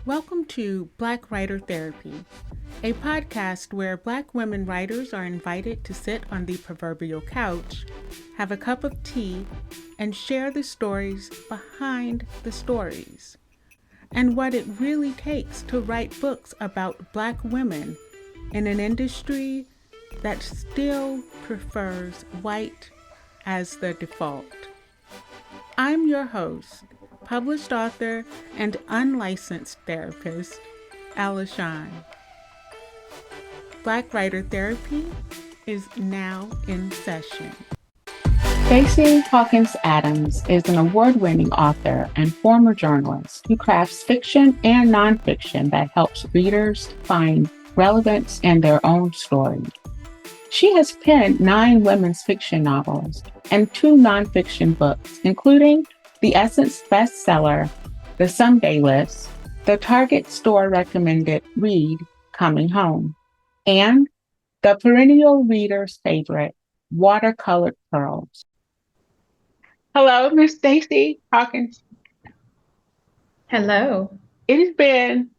Welcome to Black Writer Therapy, a podcast where Black women writers are invited to sit on the proverbial couch, have a cup of tea, and share the stories behind the stories, and what it really takes to write books about Black women in an industry that still prefers white as the default. I'm your host, published author and unlicensed therapist, Shawn. Black Writer Therapy is now in session. Stacy Hawkins Adams is an award-winning author and former journalist who crafts fiction and nonfiction that helps readers find relevance in their own story. She has penned 9 women's fiction novels and 2 nonfiction books, including the Essence bestseller, The Someday List, the Target store recommended read, Coming Home, and the perennial reader's favorite, Watercolored Pearls. Hello, Miss Stacy Hawkins. Hello. It has been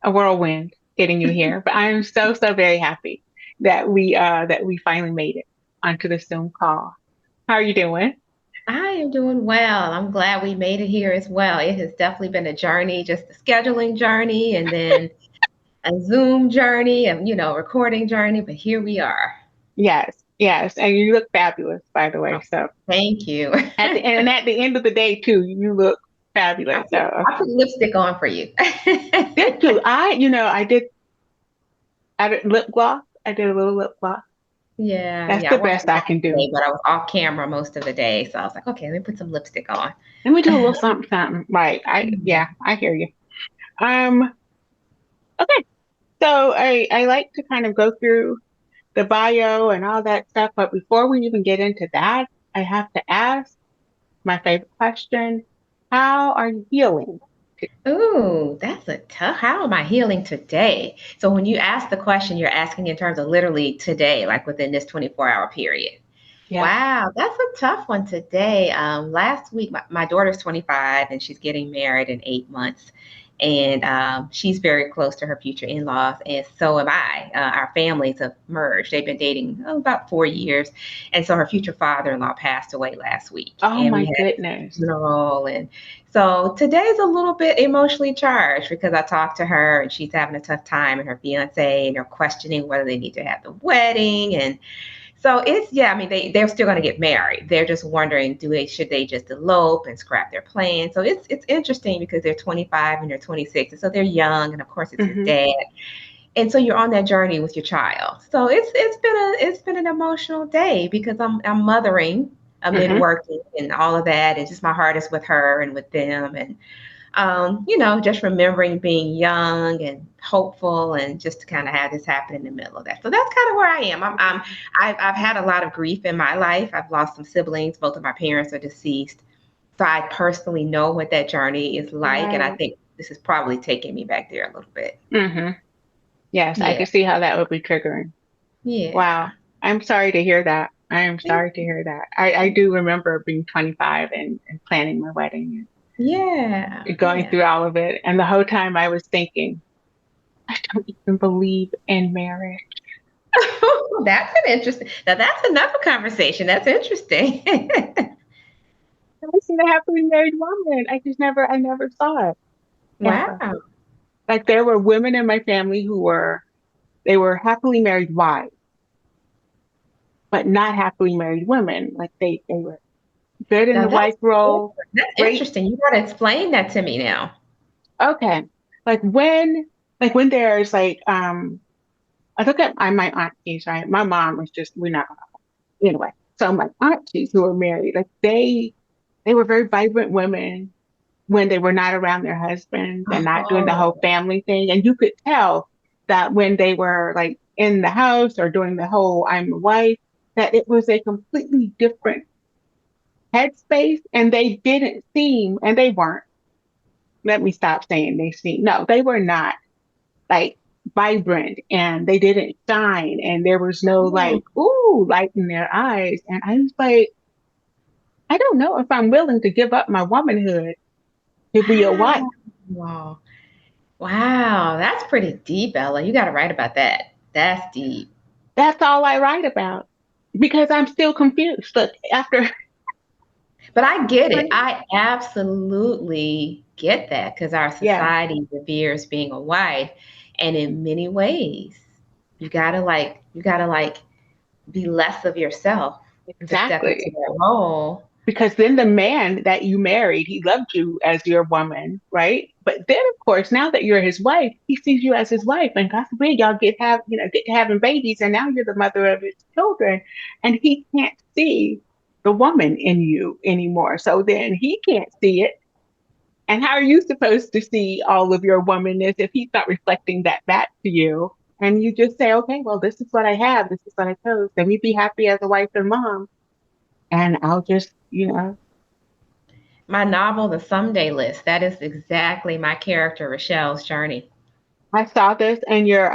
a whirlwind getting you here, but I am so very happy that we finally made it onto the Zoom call. How are you doing? I am doing well. I'm glad we made it here as well. It has definitely been a journey, just a scheduling journey and then a Zoom journey and, recording journey, but here we are. Yes. And you look fabulous, by the way. So thank you. At the end of the day, too, you look fabulous. I put lipstick on for you. Thank you. I did lip gloss. I did a little lip gloss. Yeah. That's the best I can do. But I was off camera most of the day. So I was like, okay, let me put some lipstick on. Let me do a little something. Right. I hear you. Okay. So I like to kind of go through the bio and all that stuff. But before we even get into that, I have to ask my favorite question. How are you healing? Ooh, that's a tough. How am I healing today? So when you ask the question, you're asking in terms of literally today, like within this 24-hour period. Yeah. Wow, that's a tough one today. Last week, my daughter's 25 and she's getting married in 8 months. And she's very close to her future in-laws, and so am I. Our families have merged. They've been dating about 4 years, and so her future father-in-law passed away last week. Oh, my goodness! Funeral, and so today's a little bit emotionally charged because I talked to her, and she's having a tough time, and her fiance, and they're questioning whether they need to have the wedding, and so they're still going to get married. They're just wondering, should they just elope and scrap their plan? So it's interesting because they're 25 and they're 26. And so they're young. And of course it's his dad. And so you're on that journey with your child. So it's been an emotional day because I'm mothering amid working and all of that. And just my heart is with her and with them. And just remembering being young and hopeful and just to kind of have this happen in the middle of that. So that's kind of where I am. I've had a lot of grief in my life. I've lost some siblings. Both of my parents are deceased. So I personally know what that journey is like. Right. And I think this is probably taking me back there a little bit. Mm-hmm. Yes, yeah. I can see how that would be triggering. Yeah. Wow. I'm sorry to hear that. I am sorry to hear that. I do remember being 25 and planning my wedding. Going through all of it. And the whole time I was thinking, I don't even believe in marriage. That's an interesting. Now that's another conversation. That's interesting. I see the happily married woman. I never saw it. Wow. Like there were women in my family they were happily married wives, but not happily married women. Like they were good in the wife role. That's interesting. You got to explain that to me now. Okay. Like when there's I look at my aunties, right? My mom was we're not anyway. So my aunties who were married, like they were very vibrant women when they were not around their husbands and not doing the whole family thing. And you could tell that when they were like in the house or doing the whole I'm a wife, that it was a completely different headspace, and they didn't seem, and they weren't. Let me stop saying they were not like vibrant, and they didn't shine, and there was no light in their eyes. And I was like, I don't know if I'm willing to give up my womanhood to be a wife. Wow. Wow, that's pretty deep, Ella. You got to write about that. That's deep. That's all I write about because I'm still confused. Look, after But I get it. I absolutely get that because our yeah, society reveres being a wife. And in many ways, you gotta like be less of yourself to step into exactly. that role. Because then the man that you married, he loved you as your woman, right? But then, of course, now that you're his wife, he sees you as his wife, and God forbid y'all get to having babies, and now you're the mother of his children, and he can't see the woman in you anymore. So then he can't see it. And how are you supposed to see all of your womanness if he's not reflecting that back to you? And you just say, okay, well, this is what I have. This is what I chose. Let me be happy as a wife and mom. And I'll just, My novel, The Someday List, that is exactly my character, Rochelle's journey. I saw this in your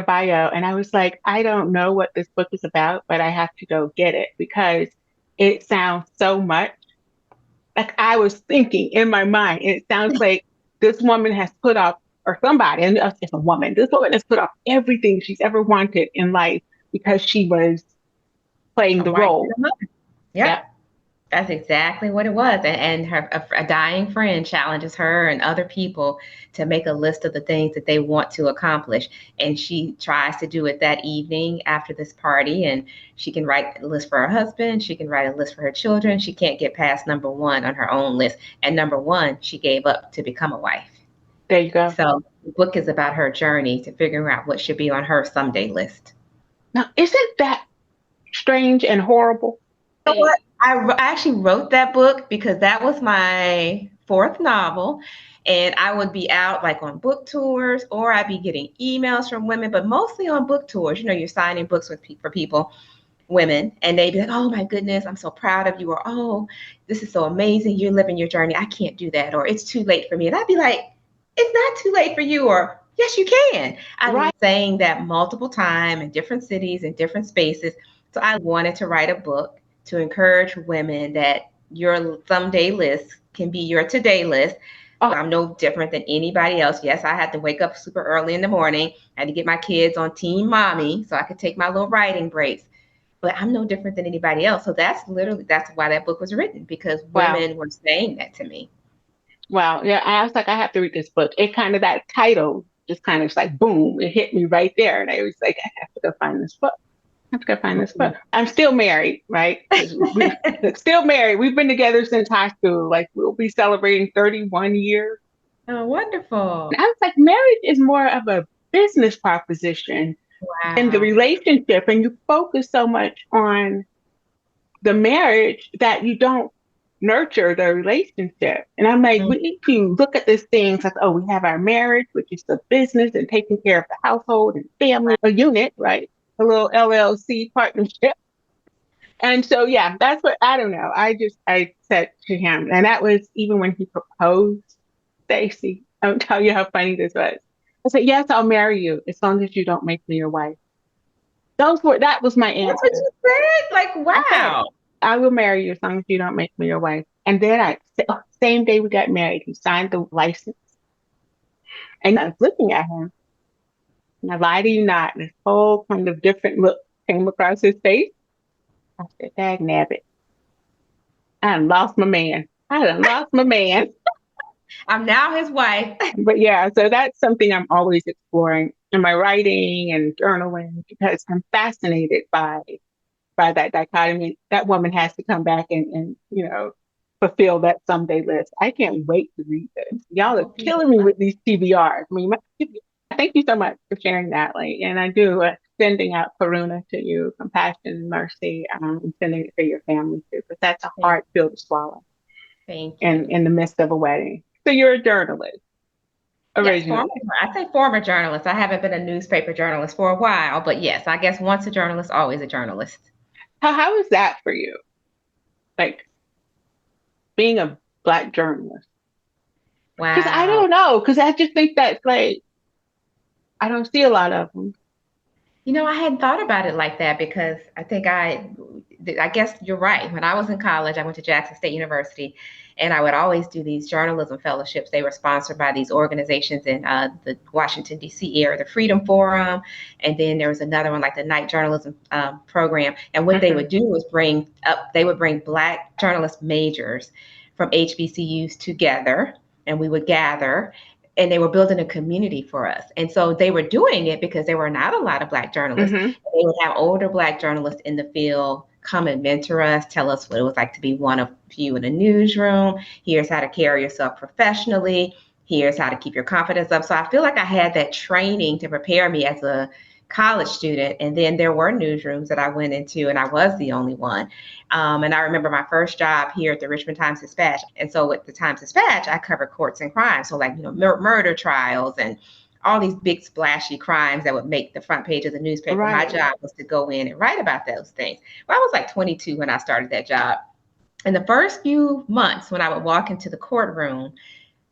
bio, and I was like, I don't know what this book is about, but I have to go get it because it sounds so much like I was thinking in my mind. And it sounds like this woman has put off, or somebody, and it's a woman, this woman has put off everything she's ever wanted in life because she was playing A the wife and role. a mother. Yep. Yep. That's exactly what it was. And a dying friend challenges her and other people to make a list of the things that they want to accomplish. And she tries to do it that evening after this party. And she can write a list for her husband. She can write a list for her children. She can't get past number one on her own list. And number one, she gave up to become a wife. There you go. So the book is about her journey to figuring out what should be on her someday list. Now, isn't that strange and horrible? Know what? I actually wrote that book because that was my fourth novel. And I would be out like on book tours, or I'd be getting emails from women, but mostly on book tours. You know, you're signing books for people, women, and they'd be like, "Oh my goodness, I'm so proud of you," or "Oh, this is so amazing. You're living your journey. I can't do that," or "It's too late for me." And I'd be like, "It's not too late for you," or "Yes, you can." I've been Right. saying that multiple times in different cities and different spaces. So I wanted to write a book to encourage women that your someday list can be your today list. Oh, I'm no different than anybody else. Yes, I had to wake up super early in the morning. I had to get my kids on Team Mommy so I could take my little writing breaks. But I'm no different than anybody else. So that's why that book was written, because wow. women were saying that to me. Wow. Yeah. I was like, I have to read this book. It kind of, that title just kind of like, boom, it hit me right there. And I was like, I have to go find this book. I have to go find this book. I'm still married, right? Because we still married. We've been together since high school. Like we'll be celebrating 31 years. Oh, wonderful. And I was like, marriage is more of a business proposition than the Wow. relationship. And you focus so much on the marriage that you don't nurture the relationship. And I'm like, Mm, we need to look at this thing like, oh, we have our marriage, which is the business and taking care of the household and family, a unit, right? A little LLC partnership. And so, yeah, that's what I don't know. I said to him, and that was even when he proposed, Stacy. I'll tell you how funny this was. I said, yes, I'll marry you as long as you don't make me your wife. That was my that's what answer. you said? Like, I said, wow. I will marry you as long as you don't make me your wife. And then same day we got married, he signed the license. And I was looking at him, and I lie to you not, this whole kind of different look came across his face. I said, dag nabbit, I done lost my man. I done lost my man. I'm now his wife. But yeah, so that's something I'm always exploring in my writing and journaling because I'm fascinated by that dichotomy. That woman has to come back and fulfill that someday list. I can't wait to read this. Y'all are Oh, yeah. killing me with these TBRs. I mean, thank you so much for sharing that. Like, and I do sending out karuna to you, compassion and mercy, and sending it to your family too, because that's a Thank, hard pill to swallow thank you. in the midst of a wedding. So you're a journalist Yes, former. originally. I say former journalist. I haven't been a newspaper journalist for a while, but yes, I guess once a journalist, always a journalist. How is that for you? Like being a Black journalist? Because I Wow. don't know. Because I just think that's like I don't see a lot of them. I hadn't thought about it like that because I think I guess you're right. When I was in college, I went to Jackson State University, and I would always do these journalism fellowships. They were sponsored by these organizations in the Washington, D.C. area, the Freedom Forum. And then there was another one like the Night Journalism program. And what they would do was they would bring Black journalist majors from HBCUs together, and we would gather, and they were building a community for us. And so they were doing it because there were not a lot of Black journalists. They would have older Black journalists in the field come and mentor us, tell us what it was like to be one of few in a newsroom. Here's how to carry yourself professionally. Here's how to keep your confidence up. So I feel like I had that training to prepare me as a college student. And then there were newsrooms that I went into, and I was the only one. And I remember my first job here at the Richmond Times-Dispatch. And so with the Times-Dispatch, I covered courts and crimes. So like, murder trials and all these big splashy crimes that would make the front page of the newspaper. My job was to go in and write about those things. Well, I was like 22 when I started that job. In the first few months, when I would walk into the courtroom,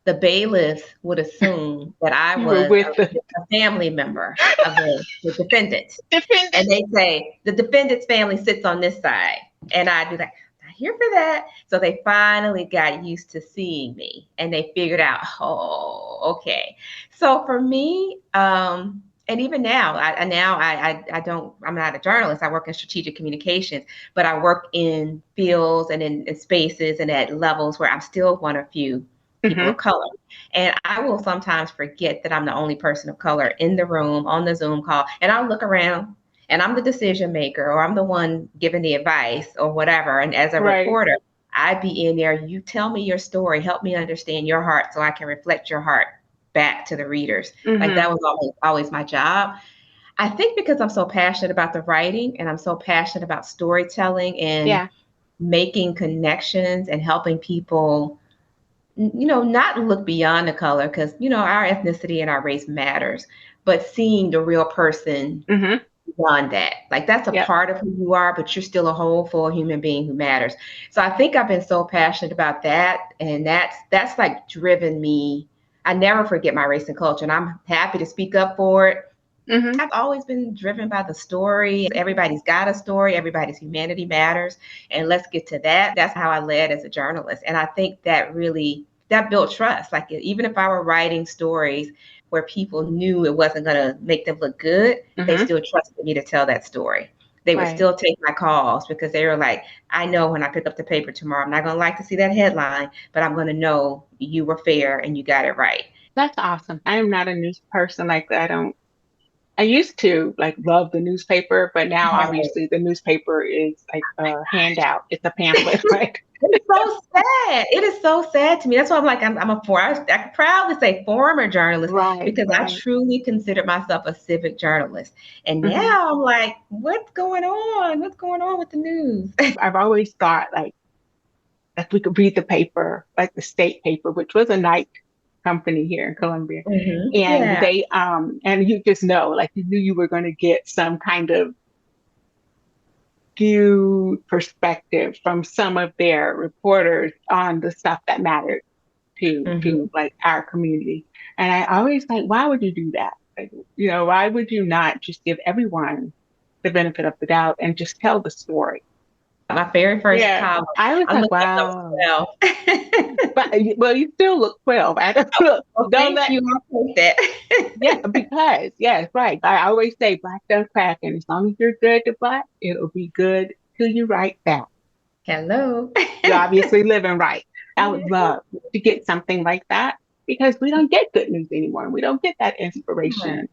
the bailiffs would assume that I was a family member of the defendant. And they'd say, the defendant's family sits on this side. And I'd be like, not here for that. So they finally got used to seeing me, and they figured out, oh, okay. So for me, and even now, I'm not a journalist. I work in strategic communications, but I work in fields and in spaces and at levels where I'm still one of few people of color. And I will sometimes forget that I'm the only person of color in the room on the Zoom call. And I'll look around and I'm the decision maker, or I'm the one giving the advice or whatever. And as a reporter, I'd be in there. You tell me your story, help me understand your heart so I can reflect your heart back to the readers. Like that was always my job. I think because I'm so passionate about the writing, and I'm so passionate about storytelling and making connections and helping people, not look beyond the color, because, our ethnicity and our race matters, but seeing the real person beyond that. Like that's a part of who you are, but you're still a whole, full human being who matters. So I think I've been so passionate about that. And that's like driven me. I never forget my race and culture, and I'm happy to speak up for it. I've always been driven by the story. Everybody's got a story. Everybody's humanity matters. And let's get to that. That's how I led as a journalist. And I think that built trust. Like even if I were writing stories where people knew it wasn't going to make them look good, they still trusted me to tell that story. They would still take my calls because they were like, I know when I pick up the paper tomorrow, I'm not going to like to see that headline, but I'm going to know you were fair and you got it right. That's awesome. I am not a news person. Like I used to love the newspaper, but now obviously the newspaper is like a handout. It's a pamphlet, right? It's so sad. It is so sad to me. That's why I'm like, I can proudly say former journalist, because I truly considered myself a civic journalist. And now I'm like, what's going on? What's going on with the news? I've always thought like we could read the paper, like the state paper, which was a night company here in Columbia. And they, and you just know, like you knew you were going to get some kind of skewed perspective from some of their reporters on the stuff that mattered to like our community. And I always like, why would you do that? Like, why would you not just give everyone the benefit of the doubt and just tell the story? My very first column. I was like, wow. But, well, you still look 12. I don't look. Thank you. I'll take that. Because, right. I always say black don't crack. And as long as you're good to black, it'll be good till you write back. Hello. You're obviously living right. I would love to get something like that, because we don't get good news anymore. We don't get that inspiration,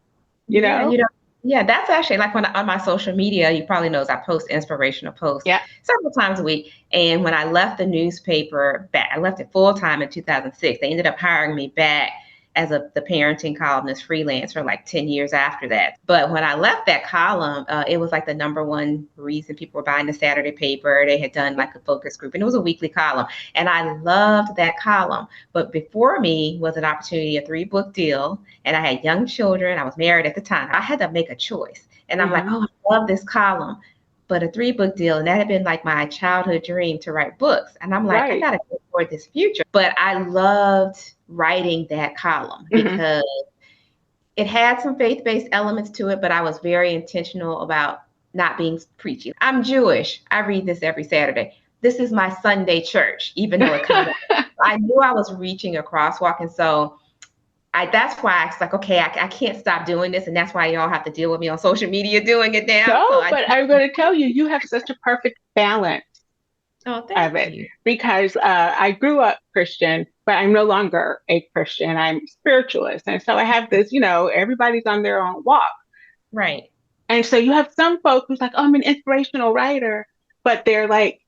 Yeah, that's actually like on my social media, you probably knows I post inspirational posts several times a week. And when I left the newspaper I left it full time in 2006. They ended up hiring me back as the parenting columnist freelance for like 10 years after that. But when I left that column, it was like the number one reason people were buying the Saturday paper. They had done like a focus group, and it was a weekly column. And I loved that column. But before me was an opportunity, a 3-book deal. And I had young children. I was married at the time. I had to make a choice. And I'm like, oh, I love this column. But a 3-book deal, and that had been like my childhood dream to write books. And I'm like, I got to go for this future. But I loved writing that column because it had some faith-based elements to it, but I was very intentional about not being preachy. I'm Jewish. I read this every Saturday. This is my Sunday church, even though it kind of, I knew I was reaching a crosswalk. And so that's why I was like, okay, I can't stop doing this. And that's why y'all have to deal with me on social media doing it now. No, but I'm going to tell you, you have such a perfect balance Oh, of thank it, you. because I grew up Christian, but I'm no longer a Christian. I'm spiritualist. And so I have this, everybody's on their own walk. Right. And so you have some folks who's like, oh, I'm an inspirational writer, but they're like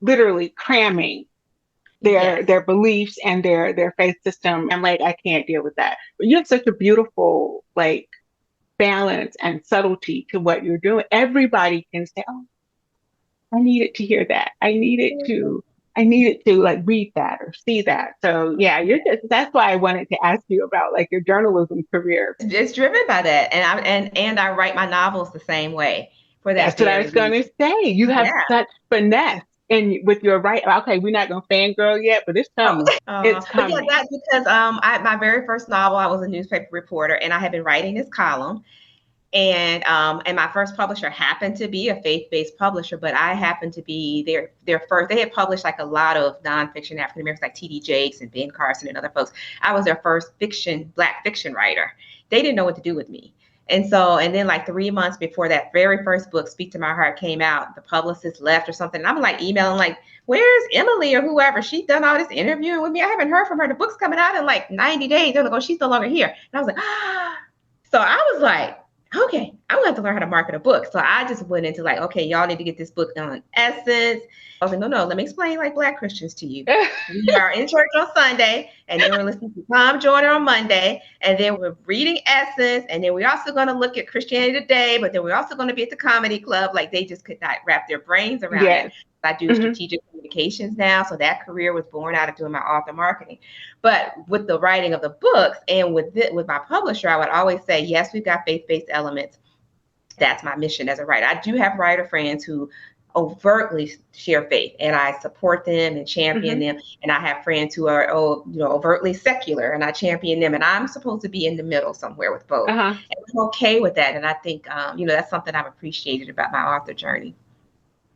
literally cramming Yes. their beliefs and their faith system. I'm like, I can't deal with that. But you have such a beautiful like balance and subtlety to what you're doing. Everybody can say, oh, I needed to hear that. I needed to like read that or see that. So yeah, that's why I wanted to ask you about like your journalism career. It's driven by that. And I write my novels the same way for that That's what I very was going to reason. say. You have Yeah. such finesse in with your right. Okay, we're not going to fangirl yet, but it's Oh, coming. It's but yeah, coming. that's because my very first novel, I was a newspaper reporter, and I had been writing this column. And my first publisher happened to be a faith-based publisher, but I happened to be their first. They had published like a lot of nonfiction African Americans, like T.D. Jakes and Ben Carson and other folks. I was their first Black fiction writer. They didn't know what to do with me. And then like 3 months before that very first book, Speak to My Heart, came out, the publicist left or something. And I'm like emailing like, where's Emily or whoever? She's done all this interviewing with me. I haven't heard from her. The book's coming out in like 90 days. They're like, oh, she's no longer here. And I was like, ah. So I was like, okay, I'm gonna have to learn how to market a book. So I just went into like, okay, y'all need to get this book on Essence. I was like, no, let me explain like Black Christians to you. We are in church on Sunday, and then we're listening to Tom Joyner on Monday, and then we're reading Essence, and then we're also going to look at Christianity Today, but then we're also going to be at the comedy club. Like they just could not wrap their brains around Yes. it. I do Mhm. strategic communications now, so that career was born out of doing my author marketing. But with the writing of the books and with my publisher, I would always say, yes, we've got faith-based elements. That's my mission as a writer. I do have writer friends who overtly share faith, and I support them and champion them. And I have friends who are overtly secular, and I champion them. And I'm supposed to be in the middle somewhere with both. Uh-huh. And I'm okay with that. And I think that's something I've appreciated about my author journey.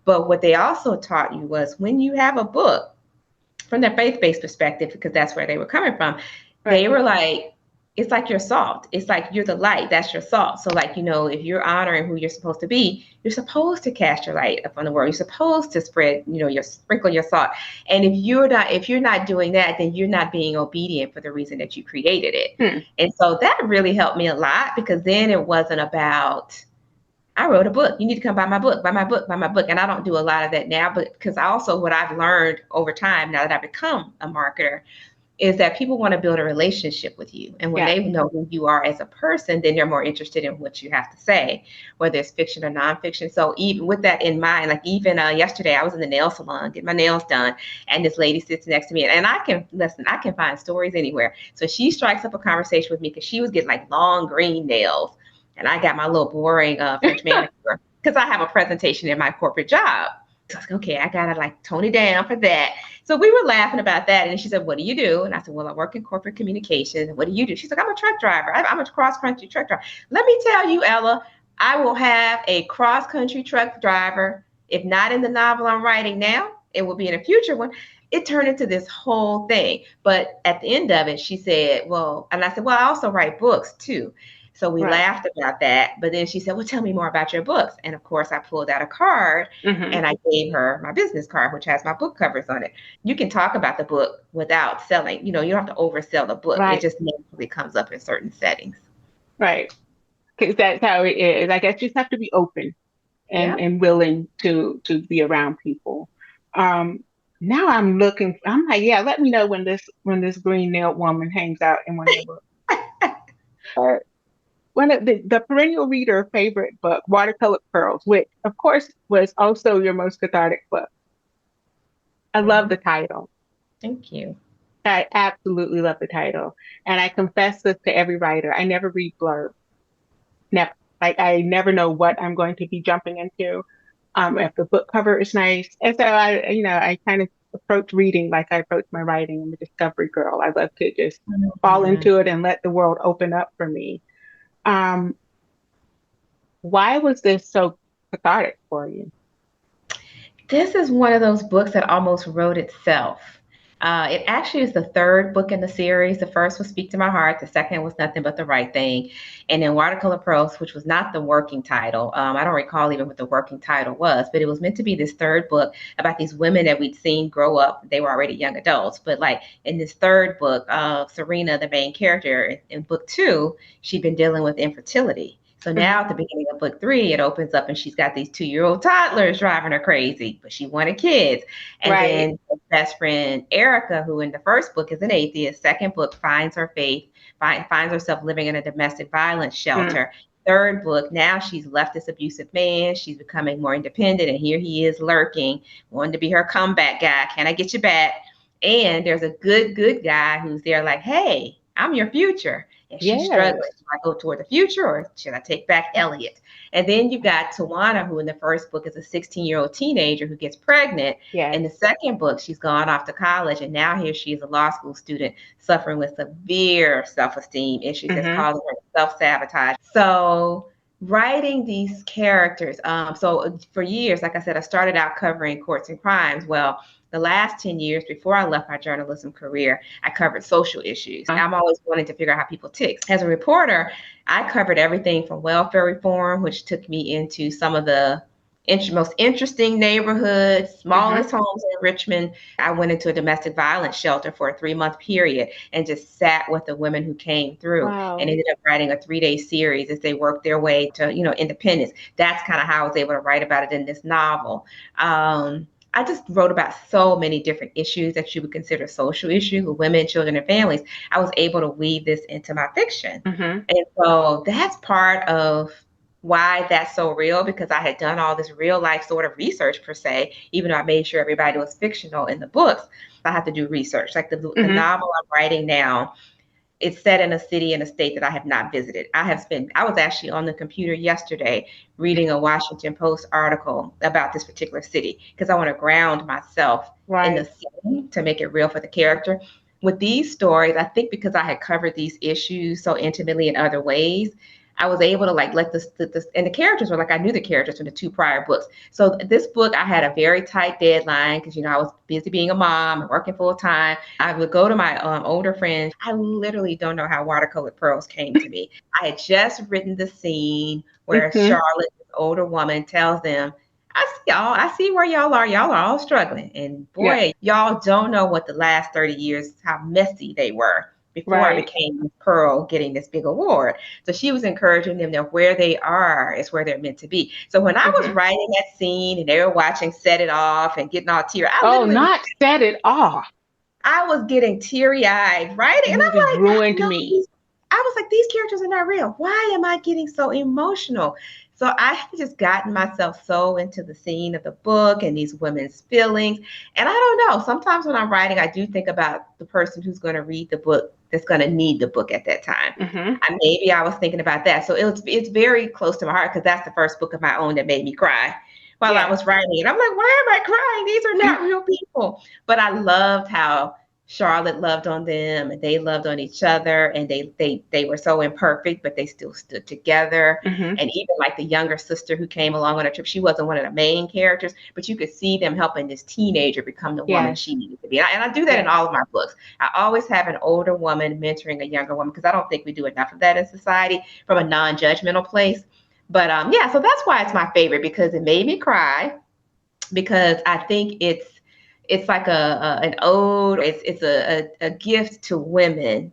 But what they also taught you was when you have a book, from their faith-based perspective, because that's where they were coming from, Right. They were like, it's like your salt. It's like you're the light. That's your salt. So like, if you're honoring who you're supposed to be, you're supposed to cast your light upon the world. You're supposed to spread, sprinkle your salt. And if you're not doing that, then you're not being obedient for the reason that you created it. And so that really helped me a lot, because then it wasn't about, I wrote a book. You need to come buy my book, buy my book, buy my book. And I don't do a lot of that now, but because what I've learned over time, now that I've become a marketer, is that people want to build a relationship with you. And when they know who you are as a person, then they're more interested in what you have to say, whether it's fiction or nonfiction. So even with that in mind, like even yesterday, I was in the nail salon, getting my nails done. And this lady sits next to me, and I can find stories anywhere. So she strikes up a conversation with me because she was getting like long green nails. And I got my little boring French manicure because I have a presentation in my corporate job. So I was like, okay, I got to like tone it down for that. So we were laughing about that. And she said, what do you do? And I said, well, I work in corporate communications. What do you do? She's like, I'm a truck driver. I'm a cross-country truck driver. Let me tell you, Ella, I will have a cross-country truck driver. If not in the novel I'm writing now, it will be in a future one. It turned into this whole thing. But at the end of it, she said, and I said, well, I also write books too. So we laughed about that. But then she said, well, tell me more about your books. And of course, I pulled out a card and I gave her my business card, which has my book covers on it. You can talk about the book without selling. You don't have to oversell the book. Right. It just naturally comes up in certain settings. Right. Because that's how it is. I guess you just have to be open and willing to be around people. Now I'm like, yeah, let me know when this green nailed woman hangs out in one of your books. One of the perennial reader favorite book, Watercolor Pearls, which of course was also your most cathartic book. I love the title. Thank you. I absolutely love the title. And I confess this to every writer. I never read blurbs. Never. Like I never know what I'm going to be jumping into. If the book cover is nice. And so I kind of approach reading like I approach my writing. I'm a discovery girl. I love to just fall into it and let the world open up for me. Why was this so cathartic for you? This is one of those books that almost wrote itself. It actually is the third book in the series. The first was Speak to My Heart. The second was Nothing But the Right Thing. And then Watercolor Prose, which was not the working title. I don't recall even what the working title was, but it was meant to be this third book about these women that we'd seen grow up. They were already young adults. But like in this third book, Serena, the main character, in book 2, she'd been dealing with infertility. So now at the beginning of book 3, it opens up and she's got these 2-year-old toddlers driving her crazy, but she wanted kids. And Right. then her best friend, Erica, who in the first book is an atheist, second book finds her faith, finds herself living in a domestic violence shelter. Third book, now she's left this abusive man. She's becoming more independent. And here he is lurking, wanting to be her comeback guy. Can I get you back? And there's a good guy who's there like, hey, I'm your future. And she's struggling. Yes. Do I go toward the future or should I take back Elliot? And then you've got Tawana, who in the first book is a 16-year-old teenager who gets pregnant. Yes. In the second book, she's gone off to college. And now here she is a law school student suffering with severe self-esteem issues that's causing her self-sabotage. So writing these characters. So for years, like I said, I started out covering courts and crimes. Well, the last 10 years before I left my journalism career, I covered social issues. I'm always wanting to figure out how people tick. As a reporter, I covered everything from welfare reform, which took me into some of the most interesting neighborhoods, smallest homes in Richmond. I went into a domestic violence shelter for a 3-month period and just sat with the women who came through and ended up writing a 3-day series as they worked their way to, independence. That's kind of how I was able to write about it in this novel. I just wrote about so many different issues that you would consider social issues with women, children, and families. I was able to weave this into my fiction. And so that's part of why that's so real, because I had done all this real life sort of research per se, even though I made sure everybody was fictional in the books. I have to do research. Like the novel I'm writing now, it's set in a city and a state that I have not visited. I was actually on the computer yesterday reading a Washington Post article about this particular city because I want to ground myself in the city to make it real for the character. With these stories, I think because I had covered these issues so intimately in other ways, I was able to like let this, and the characters were like, I knew the characters from the 2 prior books. So this book, I had a very tight deadline because, I was busy being a mom and working full time. I would go to my older friends. I literally don't know how Watercolor Pearls came to me. I had just written the scene where Charlotte, this older woman, tells them, I see y'all. I see where y'all are. Y'all are all struggling. And boy, y'all don't know what the last 30 years, how messy they were before I became Pearl getting this big award. So she was encouraging them that where they are is where they're meant to be. So when I was writing that scene and they were watching Set It Off and getting all teary, Set It Off. I was getting teary-eyed writing. And I'm like, ruined me. I was like, these characters are not real. Why am I getting so emotional? So I have just gotten myself so into the scene of the book and these women's feelings. And I don't know, sometimes when I'm writing, I do think about the person who's going to read the book, that's going to need the book at that time. Maybe I was thinking about that. So it's very close to my heart because that's the first book of my own that made me cry while I was writing it. I'm like, why am I crying? These are not real people. But I loved how Charlotte loved on them and they loved on each other, and they were so imperfect, but they still stood together. And even like the younger sister who came along on a trip, she wasn't one of the main characters, but you could see them helping this teenager become the woman she needed to be. And I do that in all of my books. I always have an older woman mentoring a younger woman because I don't think we do enough of that in society from a non-judgmental place. But so that's why it's my favorite, because it made me cry, because I think it's like an ode. It's a gift to women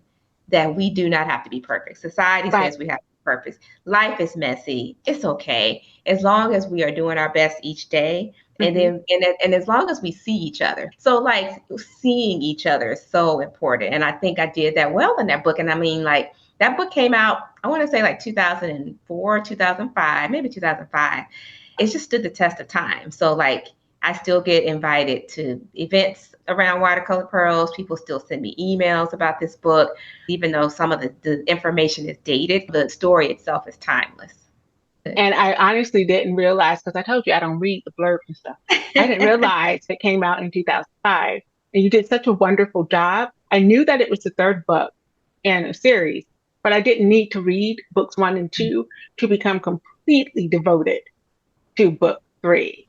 that we do not have to be perfect. Society says we have to be perfect. Life is messy. It's okay as long as we are doing our best each day, and then and as long as we see each other. So like seeing each other is so important, and I think I did that well in that book. And I mean, like that book came out, I want to say like 2004, 2005, maybe 2005. It just stood the test of time. So like, I still get invited to events around Watercolor Pearls. People still send me emails about this book, even though some of the information is dated. The story itself is timeless. And I honestly didn't realize, because I told you I don't read the blurbs and stuff. I didn't realize it came out in 2005. And you did such a wonderful job. I knew that it was the third book in a series, but I didn't need to read books 1 and 2 to become completely devoted to book 3.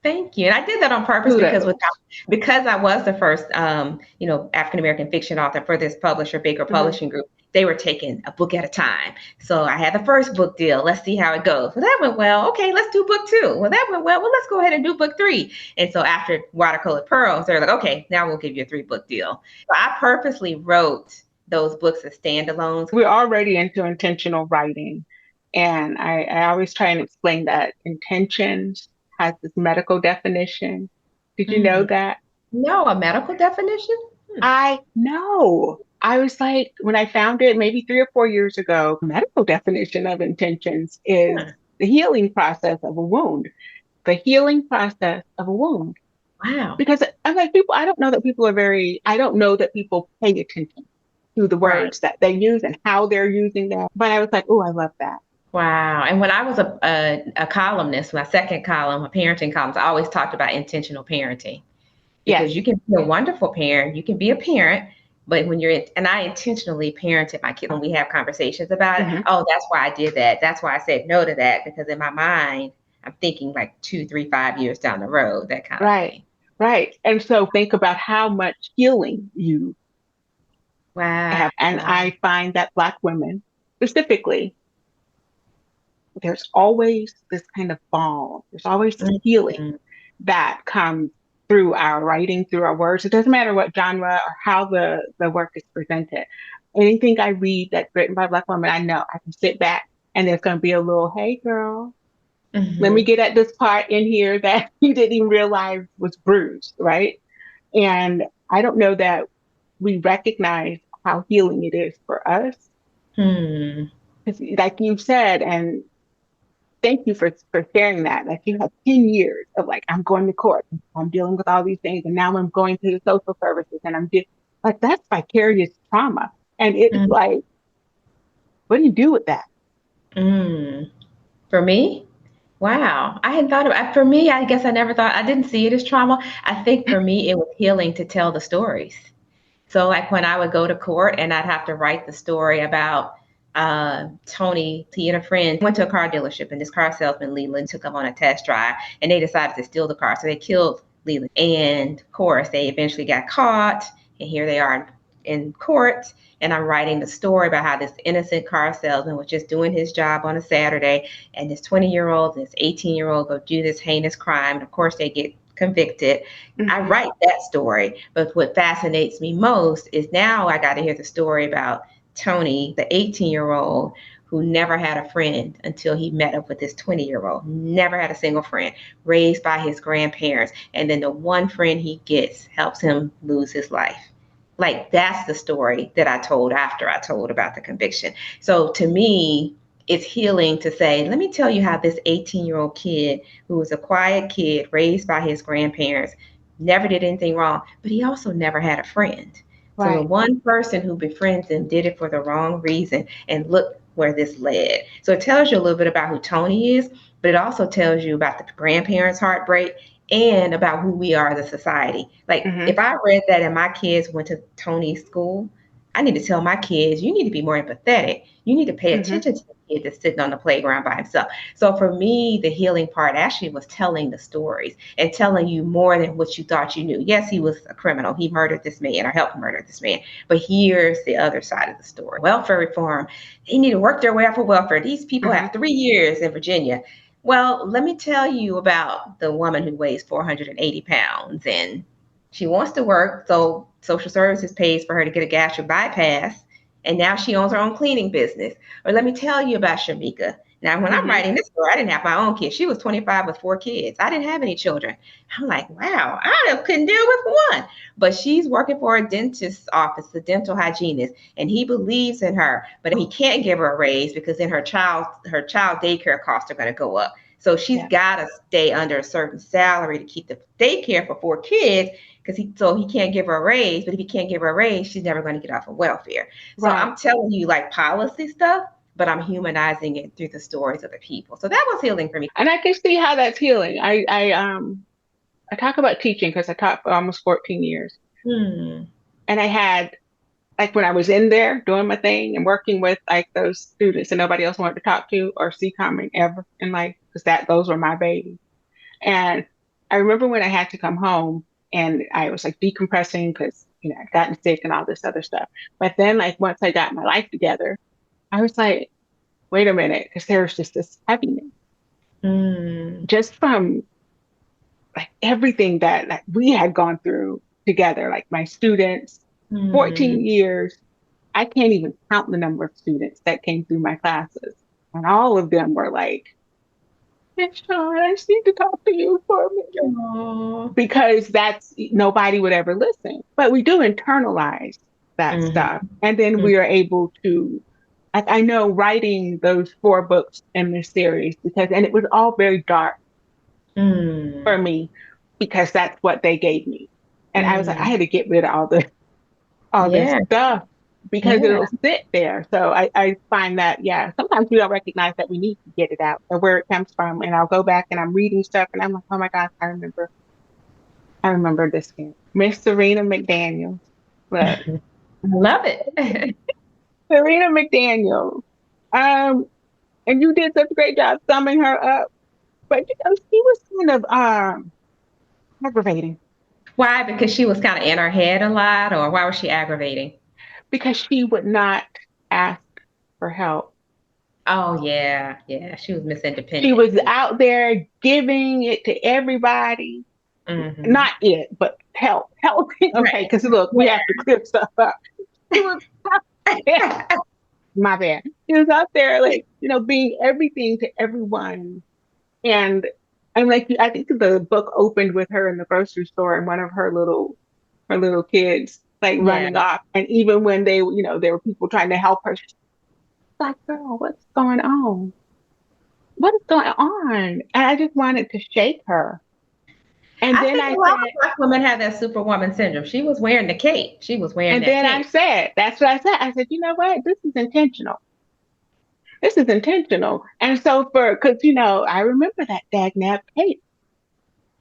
Thank you. And I did that on purpose Kudos. because I was the first African American fiction author for this publisher, Baker Hmm. Publishing Group. They were taking a book at a time. So I had the first book deal. Let's see how it goes. Well, that went well. Okay, let's do book 2. Well, that went well. Well, let's go ahead and do book 3. And so after Watercolored Pearls, they're like, okay, now we'll give you a 3-book deal. So I purposely wrote those books as standalones. We're already into intentional writing. And I always try and explain that intentions has this medical definition. Did you know Mm. that? No, a medical definition? I know. I was like, when I found it maybe 3 or 4 years ago, medical definition of intentions is Huh. the healing process of a wound. The healing process of a wound. Wow. Because I'm like, people, I don't know that people pay attention to the Right. words that they use and how they're using them. But I was like, oh, I love that. Wow. And when I was a columnist, my second column, a parenting column, I always talked about intentional parenting Yes. because you can be a wonderful parent, you can be a parent, but when and I intentionally parented my kid when we have conversations about it. Hmm. Oh, that's why I did that. That's why I said no to that, because in my mind, I'm thinking like 2, 3, 5 years down the road, that kind of Right. thing. Right. And so think about how much healing you Wow. have. And I find that Black women specifically, there's always this kind of balm. There's always this healing Mhm. that comes through our writing, through our words. It doesn't matter what genre or how the work is presented. Anything I read that's written by Black women, I know I can sit back and there's going to be a little, hey, girl, let me Mhm. get at this part in here that you didn't even realize was bruised, right? And I don't know that we recognize how healing it is for us. Hmm. Because, like you said, and thank you for sharing that. Like you have 10 years of like, I'm going to court, I'm dealing with all these things, and now I'm going to the social services and like, that's vicarious trauma. And it's Mm. like, what do you do with that? Mm. For me, wow. I hadn't thought about for me, I guess I never thought I didn't see it as trauma. I think for me it was healing to tell the stories. So like when I would go to court and I'd have to write the story about Tony, he and a friend went to a car dealership and this car salesman Leland took them on a test drive and they decided to steal the car. So they killed Leland. And of course they eventually got caught and here they are in court and I'm writing the story about how this innocent car salesman was just doing his job on a Saturday and this 20-year-old and this 18-year-old go do this heinous crime. And of course they get convicted. I Mm-hmm. write that story, but what fascinates me most is now I got to hear the story about Tony, the 18-year-old who never had a friend until he met up with this 20-year-old, never had a single friend, raised by his grandparents. And then the one friend he gets helps him lose his life. Like that's the story that I told after I told about the conviction. So to me, it's healing to say, let me tell you how this 18-year-old kid who was a quiet kid raised by his grandparents never did anything wrong, but he also never had a friend. So the Right. one person who befriends him did it for the wrong reason, and look where this led. So it tells you a little bit about who Tony is, but it also tells you about the grandparents' heartbreak and about who we are as a society. Like Mm-hmm. if I read that and my kids went to Tony's school, I need to tell my kids, you need to be more empathetic. You need to pay Mm-hmm. attention to the kid that's sitting on the playground by himself. So for me, the healing part actually was telling the stories and telling you more than what you thought you knew. Yes, he was a criminal. He murdered this man or helped murder this man. But here's the other side of the story. Welfare reform, they need to work their way up for welfare. These people Mm-hmm. have 3 years in Virginia. Well, let me tell you about the woman who weighs 480 pounds and she wants to work, so social services pays for her to get a gastric bypass, and now she owns her own cleaning business. Or let me tell you about Shamika. Now, when I'm Mm-hmm. writing this story, I didn't have my own kids. She was 25 with 4 kids. I didn't have any children. I'm like, wow, I couldn't deal with one. But she's working for a dentist's office, a dental hygienist, and he believes in her, but he can't give her a raise because then her child daycare costs are going to go up. So she's Yeah. got to stay under a certain salary to keep the daycare for 4 kids because he can't give her a raise. But if he can't give her a raise, she's never going to get off of welfare. So Right. I'm telling you like policy stuff, but I'm humanizing it through the stories of the people. So that was healing for me. And I can see how that's healing. I talk about teaching because I taught for almost 14 years. Hmm. And I had like when I was in there doing my thing and working with like those students that nobody else wanted to talk to or see coming ever in life, because those were my babies. And I remember when I had to come home and I was like decompressing because I'd gotten sick and all this other stuff. But then like once I got my life together, I was like, wait a minute, because there was just this heaviness Mm. just from like everything that like we had gone through together, like my students, Mm. 14 years. I can't even count the number of students that came through my classes. And all of them were like, Miss Shawn, I just need to talk to you for a minute. Oh. Because that's nobody would ever listen. But we do internalize that stuff. Mm-hmm. And then we are able to, like, I know writing those 4 books in this series and it was all very dark Mm. for me because that's what they gave me. And I was like, I Mm. had to get rid of all this Yeah. stuff because Yeah. it'll sit there. So I find that, yeah, sometimes we don't recognize that we need to get it out or where it comes from. And I'll go back and I'm reading stuff and I'm like, oh my gosh, I remember this kid, Miss Serena McDaniel. Look, I love it. Serena McDaniel. Um, and you did such a great job summing her up. But she was kind of aggravating Why? Because she was kind of in her head a lot, or why was she aggravating? because she would not ask for help. Oh yeah, yeah. She was Miss She Independent. was out there giving it to everybody. Mm-hmm. Not it, but help. Okay, Right. because look, we have to clear stuff up. She was out there, Yeah. my bad. She was out there, like, being everything to everyone. And like, I think the book opened with her in the grocery store and one of her little kids like Yeah. running off. And even when there were people trying to help her, she's like, girl, what's going on? What is going on? And I just wanted to shake her. And I then think I a lot said, of black women have that superwoman syndrome. She was wearing the cape. She was wearing and that then I cape. said, that's what I said. I said, you know what? This is intentional. This is intentional. And so because, I remember that Dagnab tape.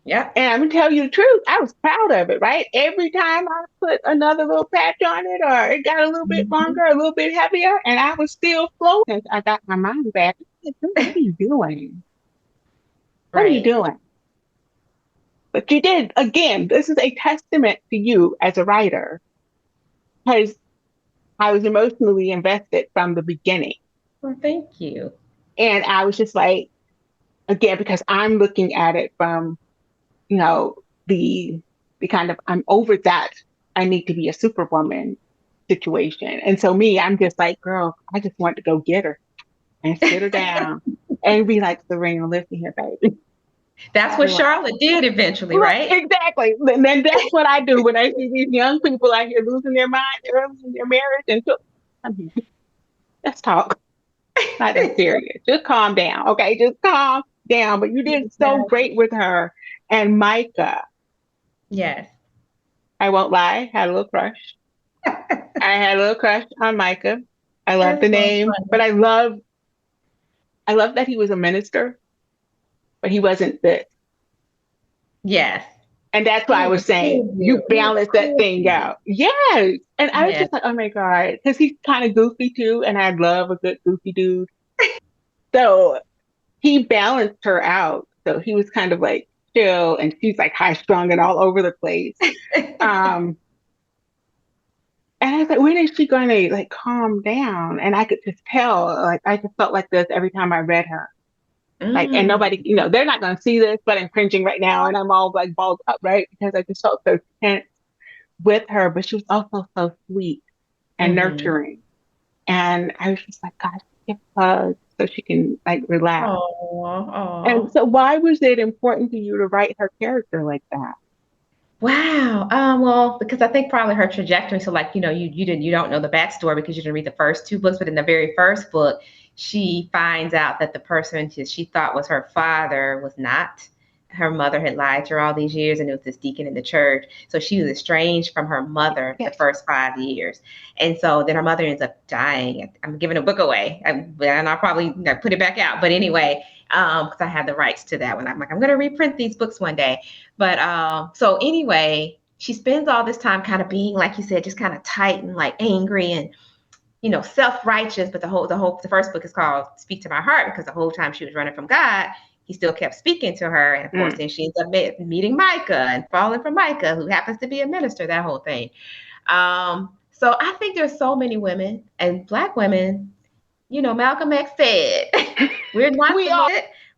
Yep. And I'm going to tell you the truth. I was proud of it, right? Every time I put another little patch on it or it got a little bit Mm-hmm. longer, a little bit heavier, and I was still floating. I got my mind back. I said, "Girl, what are you doing? What are you Right. doing?" But you did. Again, this is a testament to you as a writer because I was emotionally invested from the beginning. Well, thank you. And I was just like, again, because I'm looking at it from, you know, the the kind of I'm over that I need to be a superwoman situation. And so I'm just like, girl, I just want to go get her and sit her down and be like, Serena, listen here, baby. That's what Charlotte did eventually, Right, right? exactly. And then that's what I do when I see these young people out here losing their mind, they're losing their marriage, and I'm here. Let's talk. Not that serious. Just calm down, okay? Just calm down. But you did so great Exactly. with her. And Micah, Yes. I won't lie, had a little crush. I had a little crush on Micah. I love the That's so name, but funny. I love that he was a minister, but he wasn't this. Yes. And that's why He I was was a saying cool you dude. He was balance a that cool thing dude. out. Yes. And I was Yes. just like, oh my God. Because he's kind of goofy too. And I love a good goofy dude. So he balanced her out. So he was kind of like chill and she's like high strung and all over the place. Um, and I was like, when is she going to like calm down? And I could just tell, like, I just felt like this every time I read her. Like, and Mm. nobody, they're not going to see this, but I'm cringing right now and I'm all like balled up, right? Because I just felt so tense with her, but she was also so sweet and Mm-hmm. nurturing. And I was just like, gosh, give a hug so she can like relax. Oh, And oh. so why was it important to you to write her character like that? Wow. Well, because I think probably her trajectory. So, like, you don't know the backstory because you didn't read the first 2 books, but in the very first book, she finds out that the person she thought was her father was not. Her mother had lied to her all these years, and it was this deacon in the church. So she was estranged from her mother the Yes. first 5 years, and so then her mother ends up dying. I'm giving a book away, and I'll probably put it back out. But anyway, because I had the rights to that one, I'm like, I'm going to reprint these books one day. But so anyway, she spends all this time kind of being, like you said, just kind of tight and like angry and, self-righteous. But the first book is called Speak to My Heart, because the whole time she was running from God, he still kept speaking to her. And of course, then she ends up meeting Micah and falling for Micah, who happens to be a minister, that whole thing. So I think there's so many women and Black women, Malcolm X said, we're not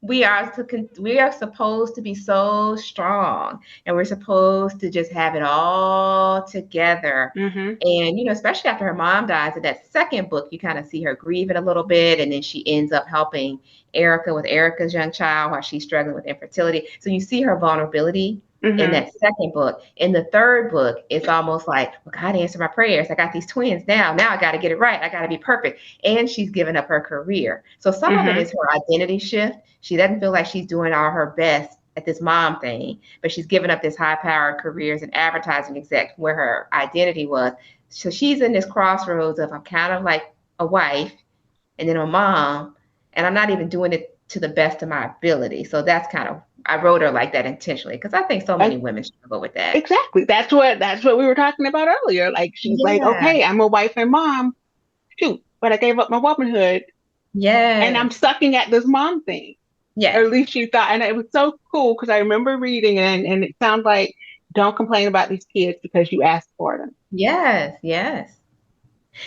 we are supposed to be so strong, and we're supposed to just have it all together. And especially after her mom dies, in that second book, you kind of see her grieving a little bit, and then she ends up helping Erica with Erica's young child while she's struggling with infertility. So you see her vulnerability in that second book. In the third book, it's almost like, well, God answered my prayers. I got these twins now. Now I got to get it right. I got to be perfect. And she's given up her career. So some of it is her identity shift. She doesn't feel like she's doing all her best at this mom thing, but she's given up this high-powered career as an advertising exec where her identity was. So she's in this crossroads of, I'm kind of like a wife and then a mom, and I'm not even doing it to the best of my ability. So that's kind of, I wrote her like that intentionally because I think so many women struggle with that. Exactly. That's what we were talking about earlier. Like she's like, okay, I'm a wife and mom. Shoot, but I gave up my womanhood. Yeah. And I'm sucking at this mom thing. Yeah. Or at least she thought. And it was so cool because I remember reading it, and it sounds like, don't complain about these kids because you asked for them. Yes, yes.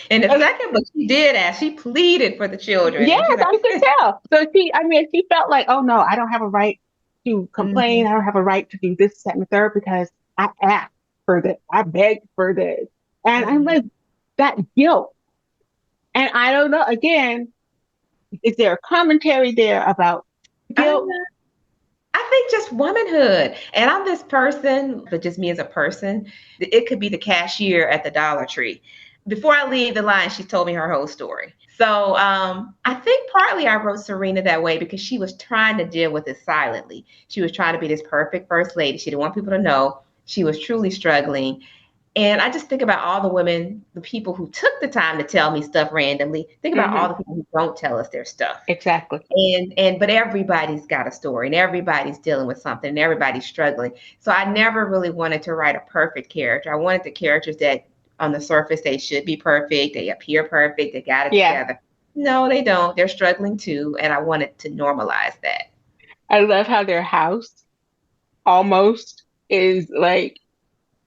In the second book, she did ask. She pleaded for the children. Yes, I could tell. So she felt like, oh no, I don't have a right to complain. I don't have a right to do this, that, and the third because I asked for this. I begged for this. And I'm like, that guilt. And I don't know, again, is there a commentary there about guilt? I think just womanhood. And I'm this person, but just me as a person, it could be the cashier at the Dollar Tree. Before I leave the line, she told me her whole story. So I think partly I wrote Serena that way because she was trying to deal with it silently. She was trying to be this perfect first lady. She didn't want people to know. She was truly struggling. And I just think about all the women, the people who took the time to tell me stuff randomly. Think about all the people who don't tell us their stuff. Exactly. But everybody's got a story, and everybody's dealing with something, and everybody's struggling. So I never really wanted to write a perfect character. I wanted the characters that on the surface, they should be perfect. They appear perfect. They got it together. No, they don't. They're struggling too. And I wanted to normalize that. I love how their house almost is like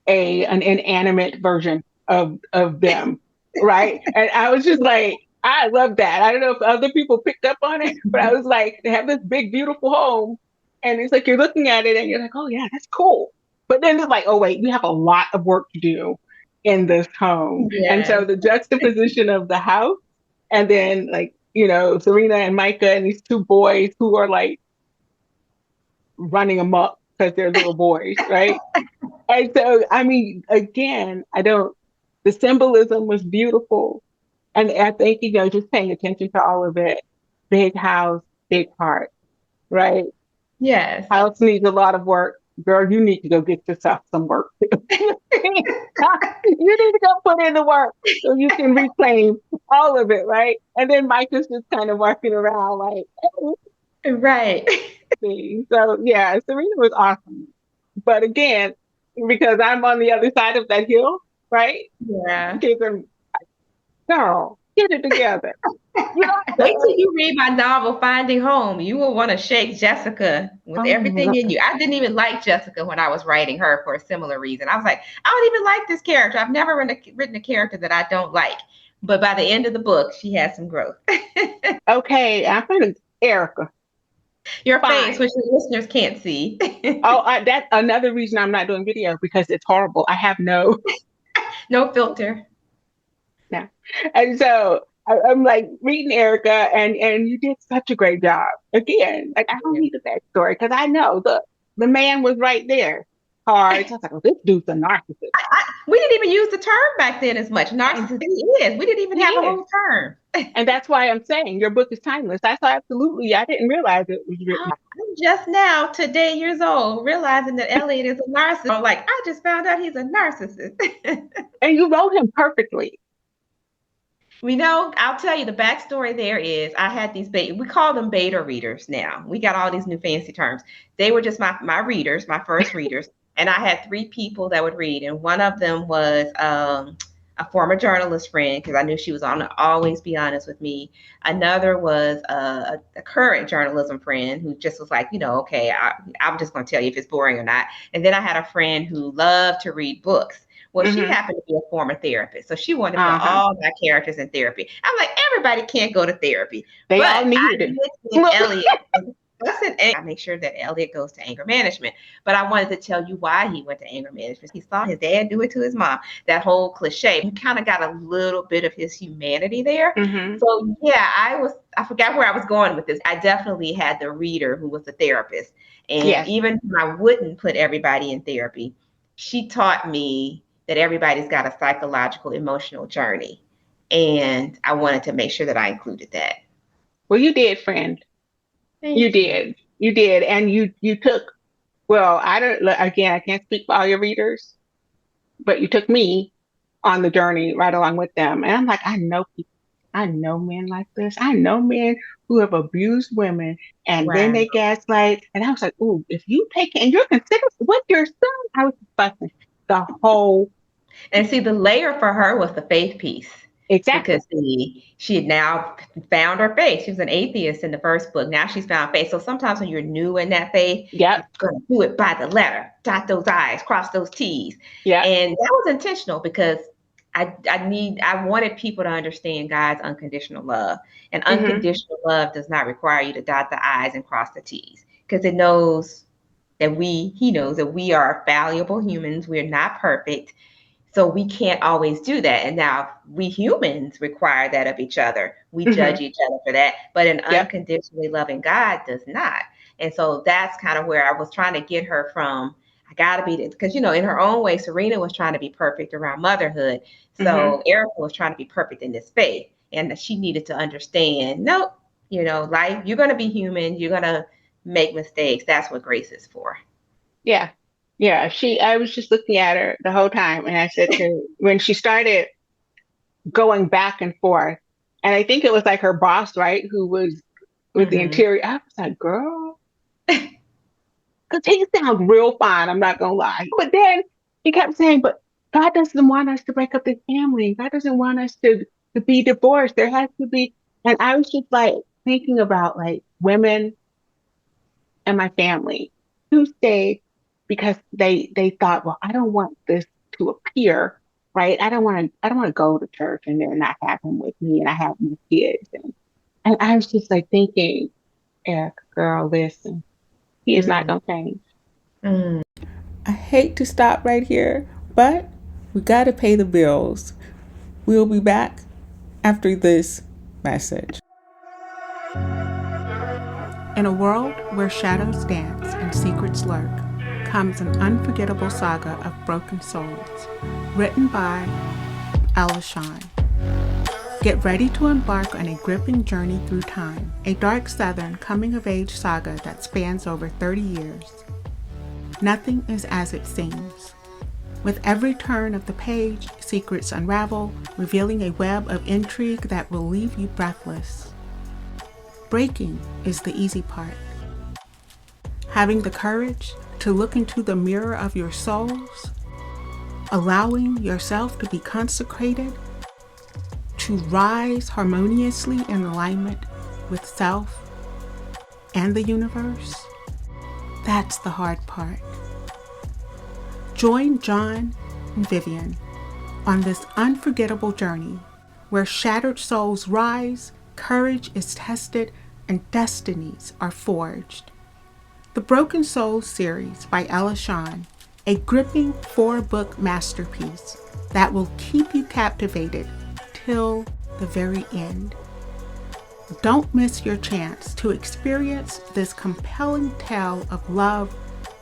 an inanimate version of them, right? And I was just like, I love that. I don't know if other people picked up on it, but I was like, they have this big, beautiful home. And it's like, you're looking at it and you're like, oh yeah, that's cool. But then it's like, oh wait, we have a lot of work to do in this home. Yeah. And so the juxtaposition of the house and then like, Serena and Micah and these two boys who are like running amok because they're little boys, right? And so, I mean, again, the symbolism was beautiful. And I think, just paying attention to all of it, big house, big heart, right? Yes. House needs a lot of work. Girl, you need to go get yourself some work. You need to go put in the work so you can reclaim all of it, right? And then Micah's just kind of walking around like, hey. Right. So, yeah, Serena was awesome. But again, because I'm on the other side of that hill, right? Yeah. Girl, get it together. Wait till you read my novel, Finding Home. You will want to shake Jessica with everything in you. I didn't even like Jessica when I was writing her for a similar reason. I was like, I don't even like this character. I've never written a character that I don't like. But by the end of the book, she has some growth. Okay, I'm going to Erica. Your face, which the listeners can't see. That's another reason I'm not doing video because it's horrible. I have no filter. Yeah. And so I'm like reading Erica and you did such a great job. Again, like I don't need the backstory because I know the man was right there. Hard. So I was like, oh, this dude's a narcissist. We didn't even use the term back then as much. Narcissist is. We didn't even have a whole term. And that's why I'm saying your book is timeless. I thought absolutely. I didn't realize it was written. I'm just now, today years old, realizing that Elliot is a narcissist. I'm like, I just found out he's a narcissist. And you wrote him perfectly. I'll tell you the backstory there is I had these we call them beta readers now. We got all these new fancy terms. They were just my readers, my first readers. And I had three people that would read, and one of them was a former journalist friend because I knew she was on to always be honest with me. Another was a current journalism friend who just was like, okay, I'm just going to tell you if it's boring or not. And then I had a friend who loved to read books. Well, she Mm-hmm. happened to be a former therapist, so she wanted to put Uh-huh. all my characters in therapy. I'm like, everybody can't go to therapy, They but all I needed did it. think Elliot. I make sure that Elliot goes to anger management. But I wanted to tell you why he went to anger management. He saw his dad do it to his mom. That whole cliche. You kind of got a little bit of his humanity there. Mm-hmm. So yeah, I forgot where I was going with this. I definitely had the reader who was the therapist. And Yes. even if I wouldn't put everybody in therapy, she taught me that everybody's got a psychological, emotional journey. And I wanted to make sure that I included that. Well, you did, friend. You Thank you. did. You did. And you took, well, I don't, again, I can't speak for all your readers, but you took me on the journey right along with them. And I'm like, I know people, I know men like this. I know men who have abused women and then Wow. they gaslight. And I was like, ooh, if you take and you're considering what your son, I was fussing the whole, And see, the layer for her was the faith piece exactly. because she had now found her faith. She was an atheist in the first book. Now she's found faith. So sometimes when you're new in that faith, you're Yep. going to do it by the letter, dot those I's, cross those T's. Yep. And that was intentional because I wanted people to understand God's unconditional love. And Mm-hmm. unconditional love does not require you to dot the I's and cross the T's because it knows that he knows that we are fallible humans. We're not perfect. So we can't always do that. And now we humans require that of each other. We Mm-hmm. judge each other for that. But an Yep. unconditionally loving God does not. And so that's kind of where I was trying to get her from. I got to be, because, in her own way, Serena was trying to be perfect around motherhood. Mm-hmm. So Erica was trying to be perfect in this faith. And she needed to understand, nope, life, you're going to be human. You're going to make mistakes. That's what grace is for. Yeah. Yeah. I was just looking at her the whole time and I said to her, when she started going back and forth, and I think it was like her boss, right, who was with the Mm-hmm. interior. I was like, girl, because he sounds real fine. I'm not gonna lie. But then he kept saying, but God doesn't want us to break up this family. God doesn't want us to be divorced. There has to be. And I was just like thinking about like women and my family who stayed because they thought, well, I don't want this to appear, right? I don't want to go to church and then not have him with me and I have my kids. And I was just like thinking, Eric, girl, listen, he is not Mm. gonna change. Mm. I hate to stop right here, but we gotta pay the bills. We'll be back after this message. In a world where shadows dance and secrets lurk, comes an unforgettable saga of broken souls, written by Shawn. Get ready to embark on a gripping journey through time, a dark Southern coming-of-age saga that spans over 30 years. Nothing is as it seems. With every turn of the page, secrets unravel, revealing a web of intrigue that will leave you breathless. Breaking is the easy part. Having the courage to look into the mirror of your souls, allowing yourself to be consecrated, to rise harmoniously in alignment with self and the universe, that's the hard part. Join John and Vivian on this unforgettable journey where shattered souls rise, courage is tested, and destinies are forged. The Broken Souls series by Shawn, a gripping 4-book masterpiece that will keep you captivated till the very end. Don't miss your chance to experience this compelling tale of love,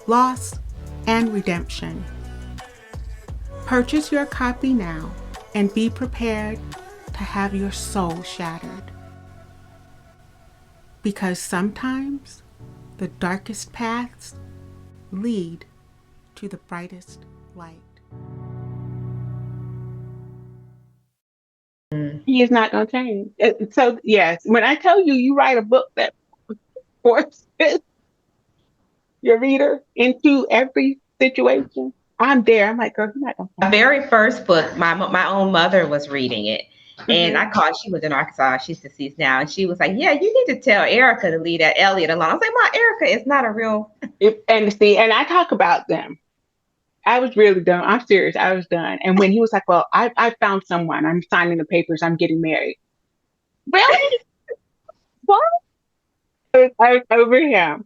loss, and redemption. Purchase your copy now and be prepared to have your soul shattered. Because sometimes the darkest paths lead to the brightest light. He is not gonna change. So yes, when I tell you, you write a book that forces your reader into every situation, I'm there. I'm like, girl, you're not gonna My find very first book, my own mother was reading it. it. And I called, she was in Arkansas, she's deceased now. And she was like, yeah, you need to tell Erica to leave that Elliot alone. I was like, Ma, Erica is not a real. And see, and I talk about them. I was really done. I'm serious. I was done. And when he was like, well, I found someone. I'm signing the papers. I'm getting married. Really? What? I was over him.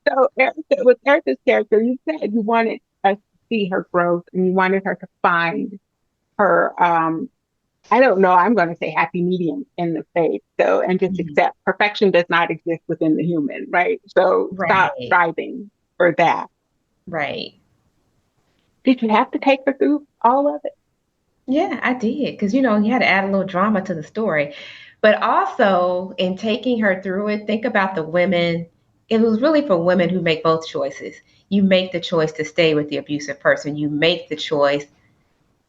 So Erica, with Erica's character, you said you wanted us to see her growth and you wanted her to find her, I don't know, I'm going to say happy medium in the faith. So, and just Mhm. accept perfection does not exist within the human, right? So stop Right, striving for that. right. Did you have to take her through all of it? Yeah, I did. Because, you had to add a little drama to the story. But also, in taking her through it, think about the women. It was really for women who make both choices. You make the choice to stay with the abusive person. You make the choice,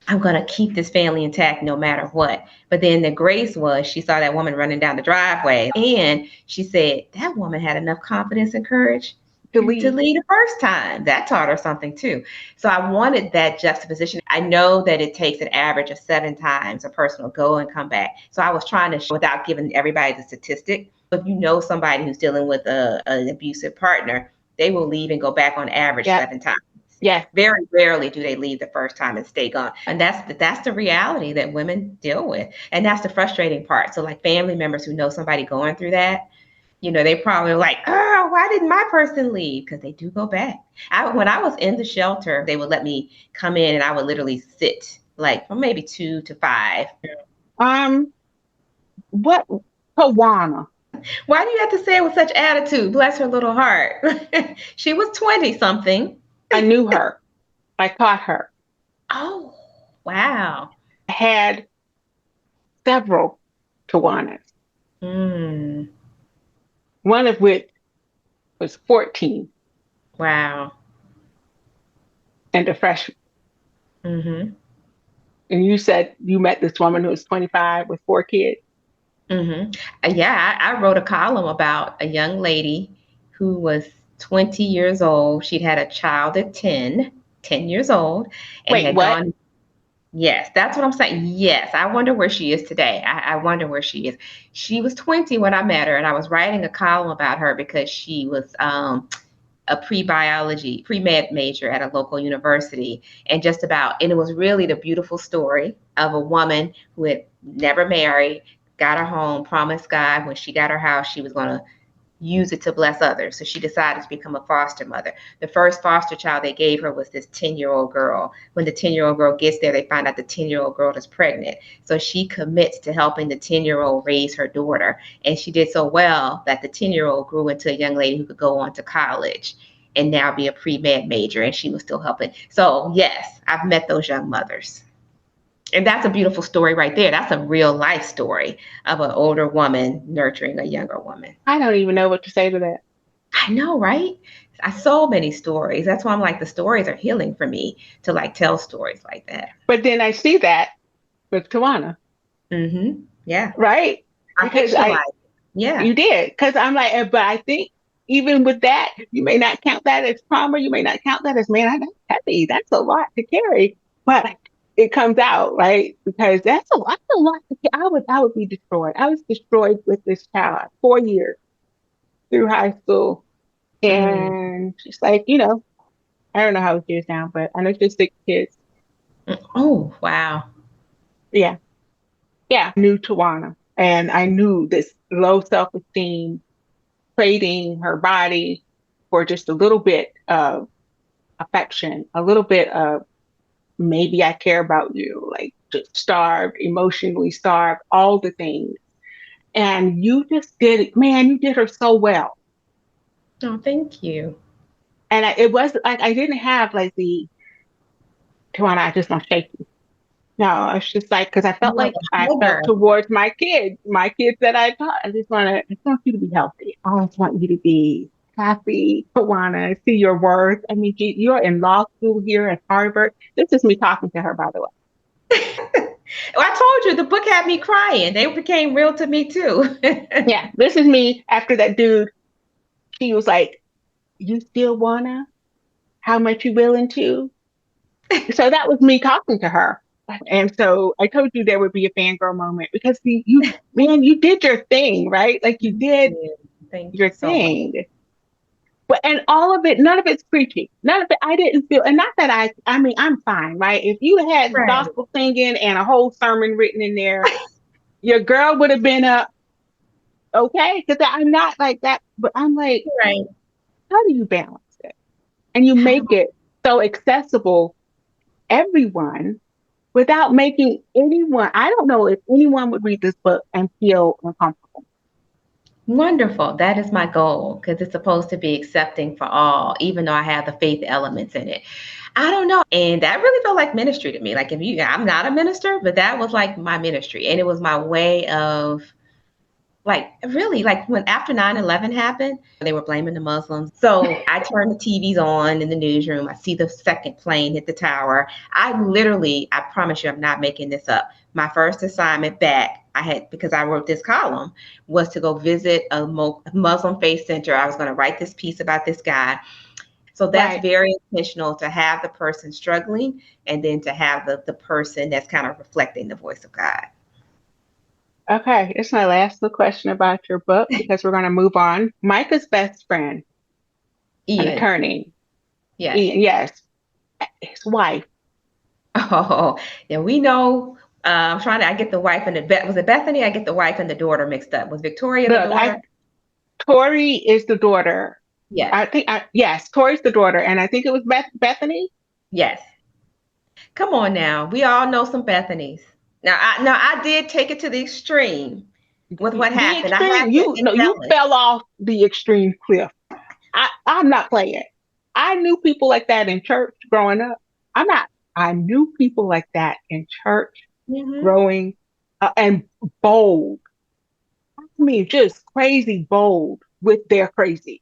I'm going to keep this family intact no matter what. But then the grace was she saw that woman running down the driveway and she said, that woman had enough confidence and courage To to leave. lead the first time. That taught her something too. So I wanted that juxtaposition. I know that it takes an average of 7 times a person will go and come back. So I was trying to show, without giving everybody the statistic, if you know somebody who's dealing with an abusive partner, they will leave and go back on average Yep. 7 times. Yes. Very rarely do they leave the first time and stay gone. And that's the reality that women deal with. And that's the frustrating part. So like family members who know somebody going through that, they probably like, oh, why didn't my person leave? Because they do go back. When I was in the shelter, they would let me come in and I would literally sit like from maybe 2 to 5. What Tawana? Why do you have to say it with such attitude? Bless her little heart. She was 20 something. I knew her. I caught her. Oh, wow. I had several Tawanas. Mm, One of which was 14 wow. and a freshman. Mm-hmm. And you said you met this woman who was 25 with 4 kids. Yeah, I wrote a column about a young lady who was 20 years old. She'd had a child at 10 years old, and Wait, had what? gone. Yes, that's what I'm saying. Yes, I wonder where she is today. I wonder where she is. She was 20 when I met her, and I was writing a column about her because she was a pre-med major at a local university, and it was really the beautiful story of a woman who had never married, got her home, promised God when she got her house she was going to use it to bless others. So she decided to become a foster mother. The first foster child they gave her was this 10-year-old girl. When the 10-year-old girl gets there, they find out the 10-year-old girl is pregnant. So she commits to helping the 10-year-old raise her daughter. And she did so well that the 10-year-old grew into a young lady who could go on to college and now be a pre-med major, and she was still helping. So yes, I've met those young mothers. And that's a beautiful story right there. That's a real life story of an older woman nurturing a younger woman. I don't even know what to say to that. I know, right? I so many stories. That's why I'm like, the stories are healing for me to like tell stories like that. But then I see that with Tawana, Yeah. right? I Because fictionalized it. Yeah. you did. Because I'm like, but I think even with that, you may not count that as trauma. You may not count that as, man, that's heavy. That's a lot to carry. But it comes out, right? Because that's a lot to carry. I would be destroyed. I was destroyed with this child 4 years through high school. Mm. And she's like, I don't know how it is now, but I know she's 6 kids. Oh, wow. Yeah. Yeah. I knew Tawana. And I knew this low self-esteem, trading her body for just a little bit of affection, a little bit of maybe I care about you, like just starved, emotionally starved, all the things. And you just did it, man, you did her so well. Oh, thank you. And it was like I didn't have like the Tawana, I just want to shake you. No, it's just like because No, the I felt hunger. towards my kids that I taught. I just want you to be healthy. I just want you to be happy, Tawana, see your worth. I mean, you're in law school here at Harvard. This is me talking to her, by the way. Well, I told you the book had me crying. They became real to me too. Yeah, this is me after that dude. She was like, "You still wanna?" how much you willing to. So that was me talking to her. And so I told you there would be a fangirl moment because man, you did your thing, right? Like you did Yeah. Thank you your so much. thing. But and all of it, none of it's preachy. None of it, I didn't feel, and not that I mean, I'm fine, right? If you had Right. gospel singing and a whole sermon written in there, your girl would have been up, okay? Because I'm not like that, but I'm like, Right. how do you balance it? And you How make it so accessible everyone without making anyone, I don't know if anyone would read this book and feel uncomfortable. Wonderful. That is my goal because it's supposed to be accepting for all, even though I have the faith elements in it. I don't know. And that really felt like ministry to me. Like if you, I'm not a minister, but that was like my ministry. And it was my way of like really like when after 9/11 happened, they were blaming the Muslims. So I turned the TVs on in the newsroom. I see the second plane hit the tower. I literally, I promise you, I'm not making this up. My first assignment back, I had, because I wrote this column, was to go visit a Muslim faith center. I was going to write this piece about this guy. So that's Right. very intentional to have the person struggling and then to have the person that's kind of reflecting the voice of God. Okay. It's my last little question about your book because we're going to move on. Micah's best friend, an Ian, attorney, yes. Ian, yes, his wife. Oh, yeah, we know. I'm trying to. I get the wife and was it Bethany? I get the wife and the daughter mixed up. Was Victoria the Look, daughter? Tori is the daughter. Yes, Yes, Tori's the daughter. And I think it was Bethany. yes. Come on now. We all know some Bethany's. Now I did take it to the extreme with what The happened. I extreme, have to you embellish. fell off the extreme cliff. I'm not playing. I knew people like that in church growing up. I'm not. I knew people like that in church Hmm. growing and bold. I mean, just crazy bold with their crazy.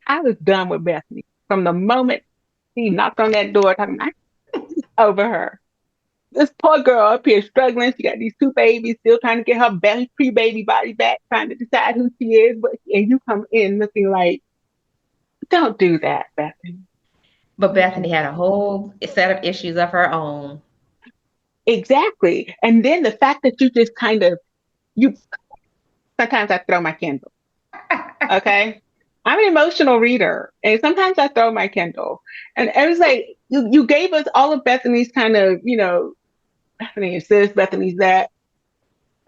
I was done with Bethany from the moment he knocked on that door talking over her. This poor girl up here struggling. She got these two babies, still trying to get her pre-baby body back, trying to decide who she is. But and you come in looking like, don't do that, Bethany. But Bethany had a whole set of issues of her own. Exactly. And then the fact that you just kind of you sometimes I throw my Kindle. Okay. I'm an emotional reader. And sometimes I throw my Kindle. And it was like you gave us all of Bethany's kind of, Bethany is this, Bethany's that,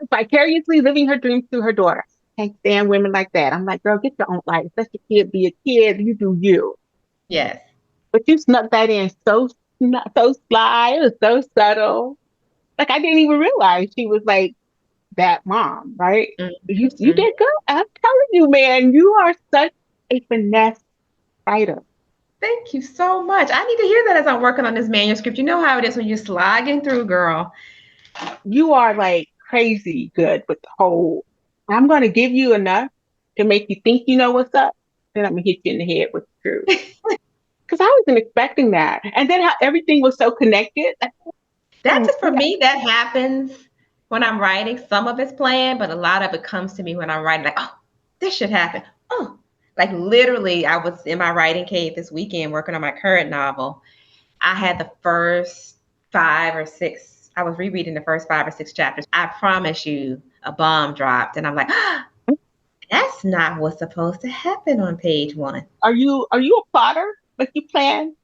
vicariously living her dreams through her daughter. Can't stand women like that. I'm like, girl, get your own life. Let your kid be a kid. You do you. Yes. But you snuck that in so not so sly. It was so subtle. Like I didn't even realize she was like that mom, right? You Hmm. did good. I'm telling you, man, you are such a finesse writer. Thank you so much. I need to hear that as I'm working on this manuscript. You know how it is when you're slogging through, girl. You are like crazy good with the whole. I'm going to give you enough to make you think you know what's up. Then I'm gonna hit you in the head with the truth. Because I wasn't expecting that. And then how everything was so connected. That Oh, just for me, that happens when I'm writing. Some of it's planned, but a lot of it comes to me when I'm writing, like, oh, this should happen. Oh, like literally, I was in my writing cave this weekend working on my current novel. I had the first 5 or 6, I was rereading the first 5 or 6 chapters. I promise you, a bomb dropped, and I'm like, ah, that's not what's supposed to happen on page one. are you a plotter? Like you plan?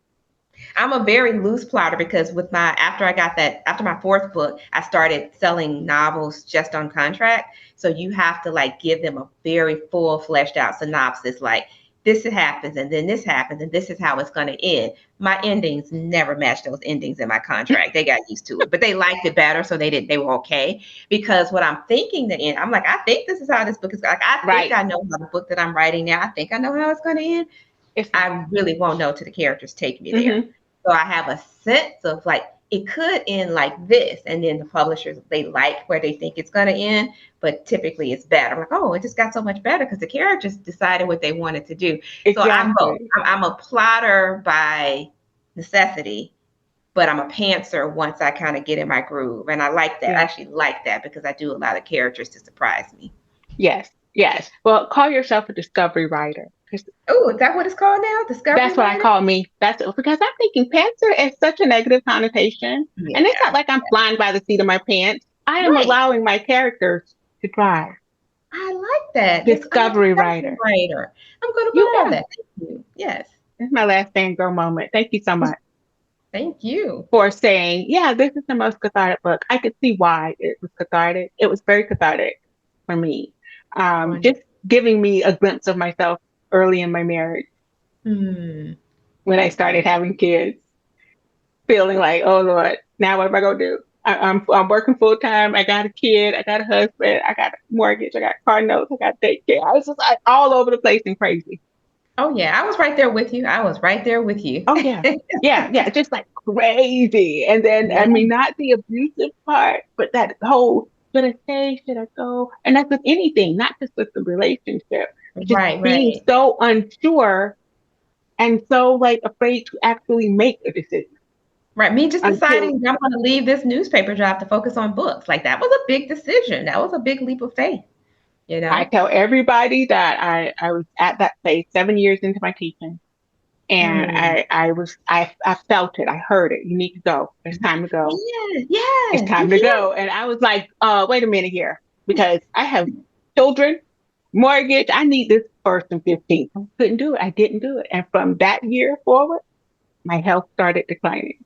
I'm a very loose plotter because with my after my fourth book, I started selling novels just on contract. So you have to like give them a very full fleshed out synopsis, like this happens and then this happens and this is how it's going to end. My endings never matched those endings in my contract. They got used to it, but they liked it better, so they were okay. Because what I'm thinking the end, I'm like, I think this is how this book is. Like, I think Right. I know how the book that I'm writing now. I think I know how it's going to end. It's I really won't know till the characters take me there. mm-hmm. So I have a sense of like it could end like this, and then the publishers they like where they think it's going to end, but typically it's better. I'm like, oh, it just got so much better because the characters decided what they wanted to do. So I'm both. Exactly. I'm a plotter by necessity, but I'm a pantser once I kind of get in my groove, and I like that. I Yeah. actually like that because I do a lot of characters to surprise me. Yes. Yes. Well, call yourself a discovery writer. Oh, is that what it's called now? Discovery That's what I writer? call me. That's because I'm thinking pantser is such a negative connotation. And it's not Yeah. like I'm flying by the seat of my pants. I am Right. allowing my characters to drive. I like that. I'm a Discovery discovery writer. writer. I'm going to You borrow are. that. Thank you. Yes. That's my last fangirl moment. Thank you so much Thank you. for saying, yeah, this is the most cathartic book. I could see why it was cathartic. It was very cathartic for me. Wonderful. Just giving me a glimpse of myself early in my marriage Hmm. when I started having kids, feeling like, oh Lord, now what am I gonna do? I'm working full time. I got a kid. I got a husband. I got a mortgage. I got car notes. I got to take care. I was just like all over the place and crazy. Oh, yeah. I was right there with you. I was right there with you. Oh yeah, yeah, just like crazy. And then I Yeah. mean, not the abusive part, but that whole should I stay, should I go? And that's with anything, not just with the relationship. Just Right, being right. so unsure and so like afraid to actually make a decision Right. Me just until deciding I'm going to leave this newspaper job to focus on books. Like that was a big decision. That was a big leap of faith, you I know? tell everybody that I was at that place 7 years into my teaching. And Mm. I felt it. I heard it. You need to go. It's time to go. Yes, It's yes, I'm time to here. go. And I was like, wait a minute here, because I have children, mortgage. I need this first and 15th. I couldn't do it. I didn't do it. And from that year forward, my health started declining.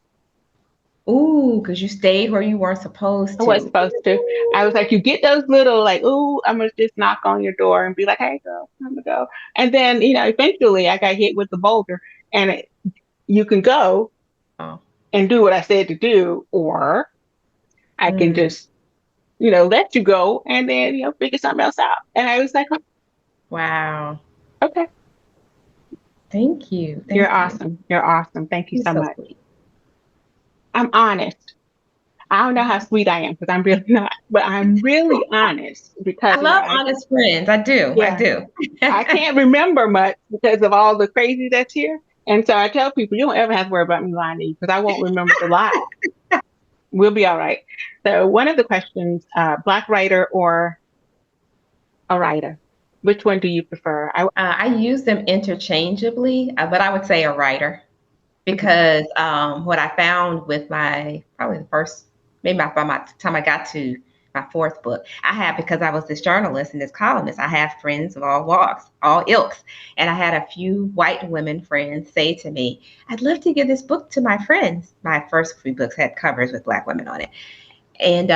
Ooh, because you stayed where you weren't supposed I wasn't to. supposed to. I was like, you get those little like, ooh, I'm gonna just knock on your door and be like, hey girl, I'm gonna go. And then, eventually I got hit with the boulder and you can go Oh. and do what I said to do, or I can Mm. just, let you go and then, figure something else out. And I was like, oh, Wow. okay, Thank you. you're Thank you. awesome. You're awesome. Thank you You're so so much. sweet. I'm honest. I don't know how sweet I am because I'm really not, but I'm really honest because, I love honest friends. I do. I yeah, do. I can't remember much because of all the crazy that's here. And so I tell people, you don't ever have to worry about me lying to you because I won't remember the lie. We'll be all right. So one of the questions, black writer or a writer, which one do you prefer? I use them interchangeably, but I would say a writer Mhm. because what I found with my probably the first, maybe by my time I got to my fourth book, I had because I was this journalist and this columnist, I have friends of all walks, all ilks. And I had a few white women friends say to me, I'd love to give this book to my friends. My first few books had covers with black women on it. And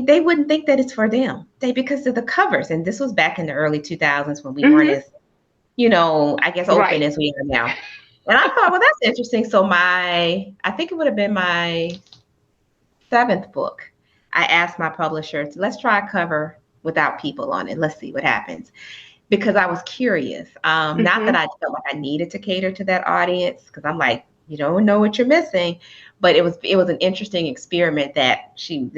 they wouldn't think that it's for them. Because of the covers. And this was back in the early 2000s when we weren't Mhm. as, I guess open Right. as we are now. And I thought, well, that's interesting. So I think it would have been my seventh book. I asked my publisher, let's try a cover without people on it. Let's see what happens. Because I was curious. Not that Mhm. I felt like I needed to cater to that audience, because I'm like, you don't know what you're missing. But it was an interesting experiment that she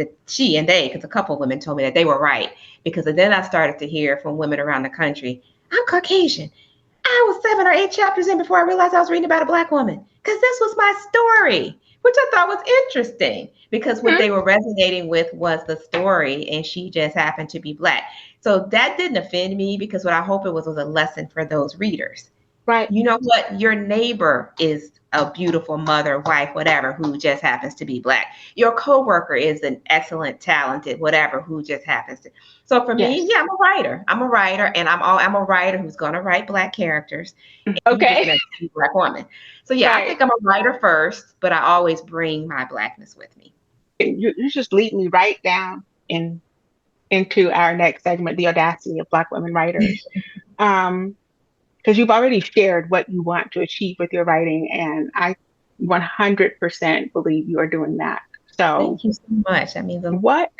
and they, because a couple of women told me that they were right. Because then I started to hear from women around the country, I'm Caucasian. I was 7 or 8 chapters in before I realized I was reading about a black woman because this was my story, which I thought was interesting because what Mhm. they were resonating with was the story, and she just happened to be black. So that didn't offend me because what I hope it was a lesson for those readers. Right. You know what? Your neighbor is a beautiful mother, wife, whatever, who just happens to be black. Your coworker is an excellent, talented, whatever, who just happens to. So for me, Yes. yeah, I'm a writer. I'm a writer, and I'm a writer who's going to write black characters, and you just Okay. met a black woman. So yeah, I Right. think I'm a writer first, but I always bring my blackness with me. You just lead me right down into our next segment, the audacity of Black women writers. Um, because you've already shared what you want to achieve with your writing, and I 100% believe you are doing that. So, Thank you so much. That means a lot. what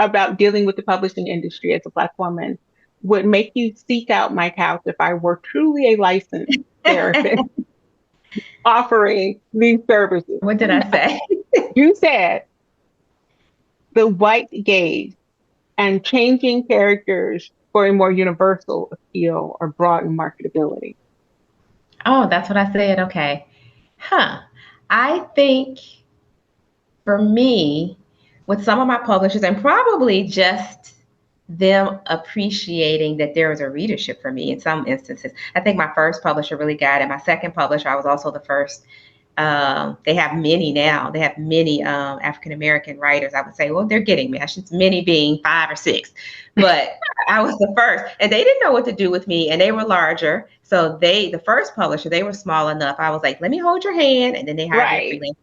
about dealing with the publishing industry as a Black woman would make you seek out my couch if I were truly a licensed therapist offering these services? What did I say? You said the white gaze and changing characters for a more universal appeal or broaden marketability. Oh, that's what I said. Okay. Huh. I think for me, with some of my publishers, and probably just them appreciating that there was a readership for me in some instances. I think my first publisher really got it. My second publisher, I was also the first. They have many now. They have many African American writers. I would say, well, they're getting me. I should many being 5 or 6, but I was the first, and they didn't know what to do with me, and they were larger. So the first publisher, they were small enough. I was like, let me hold your hand, and then they hired me Right. freelance.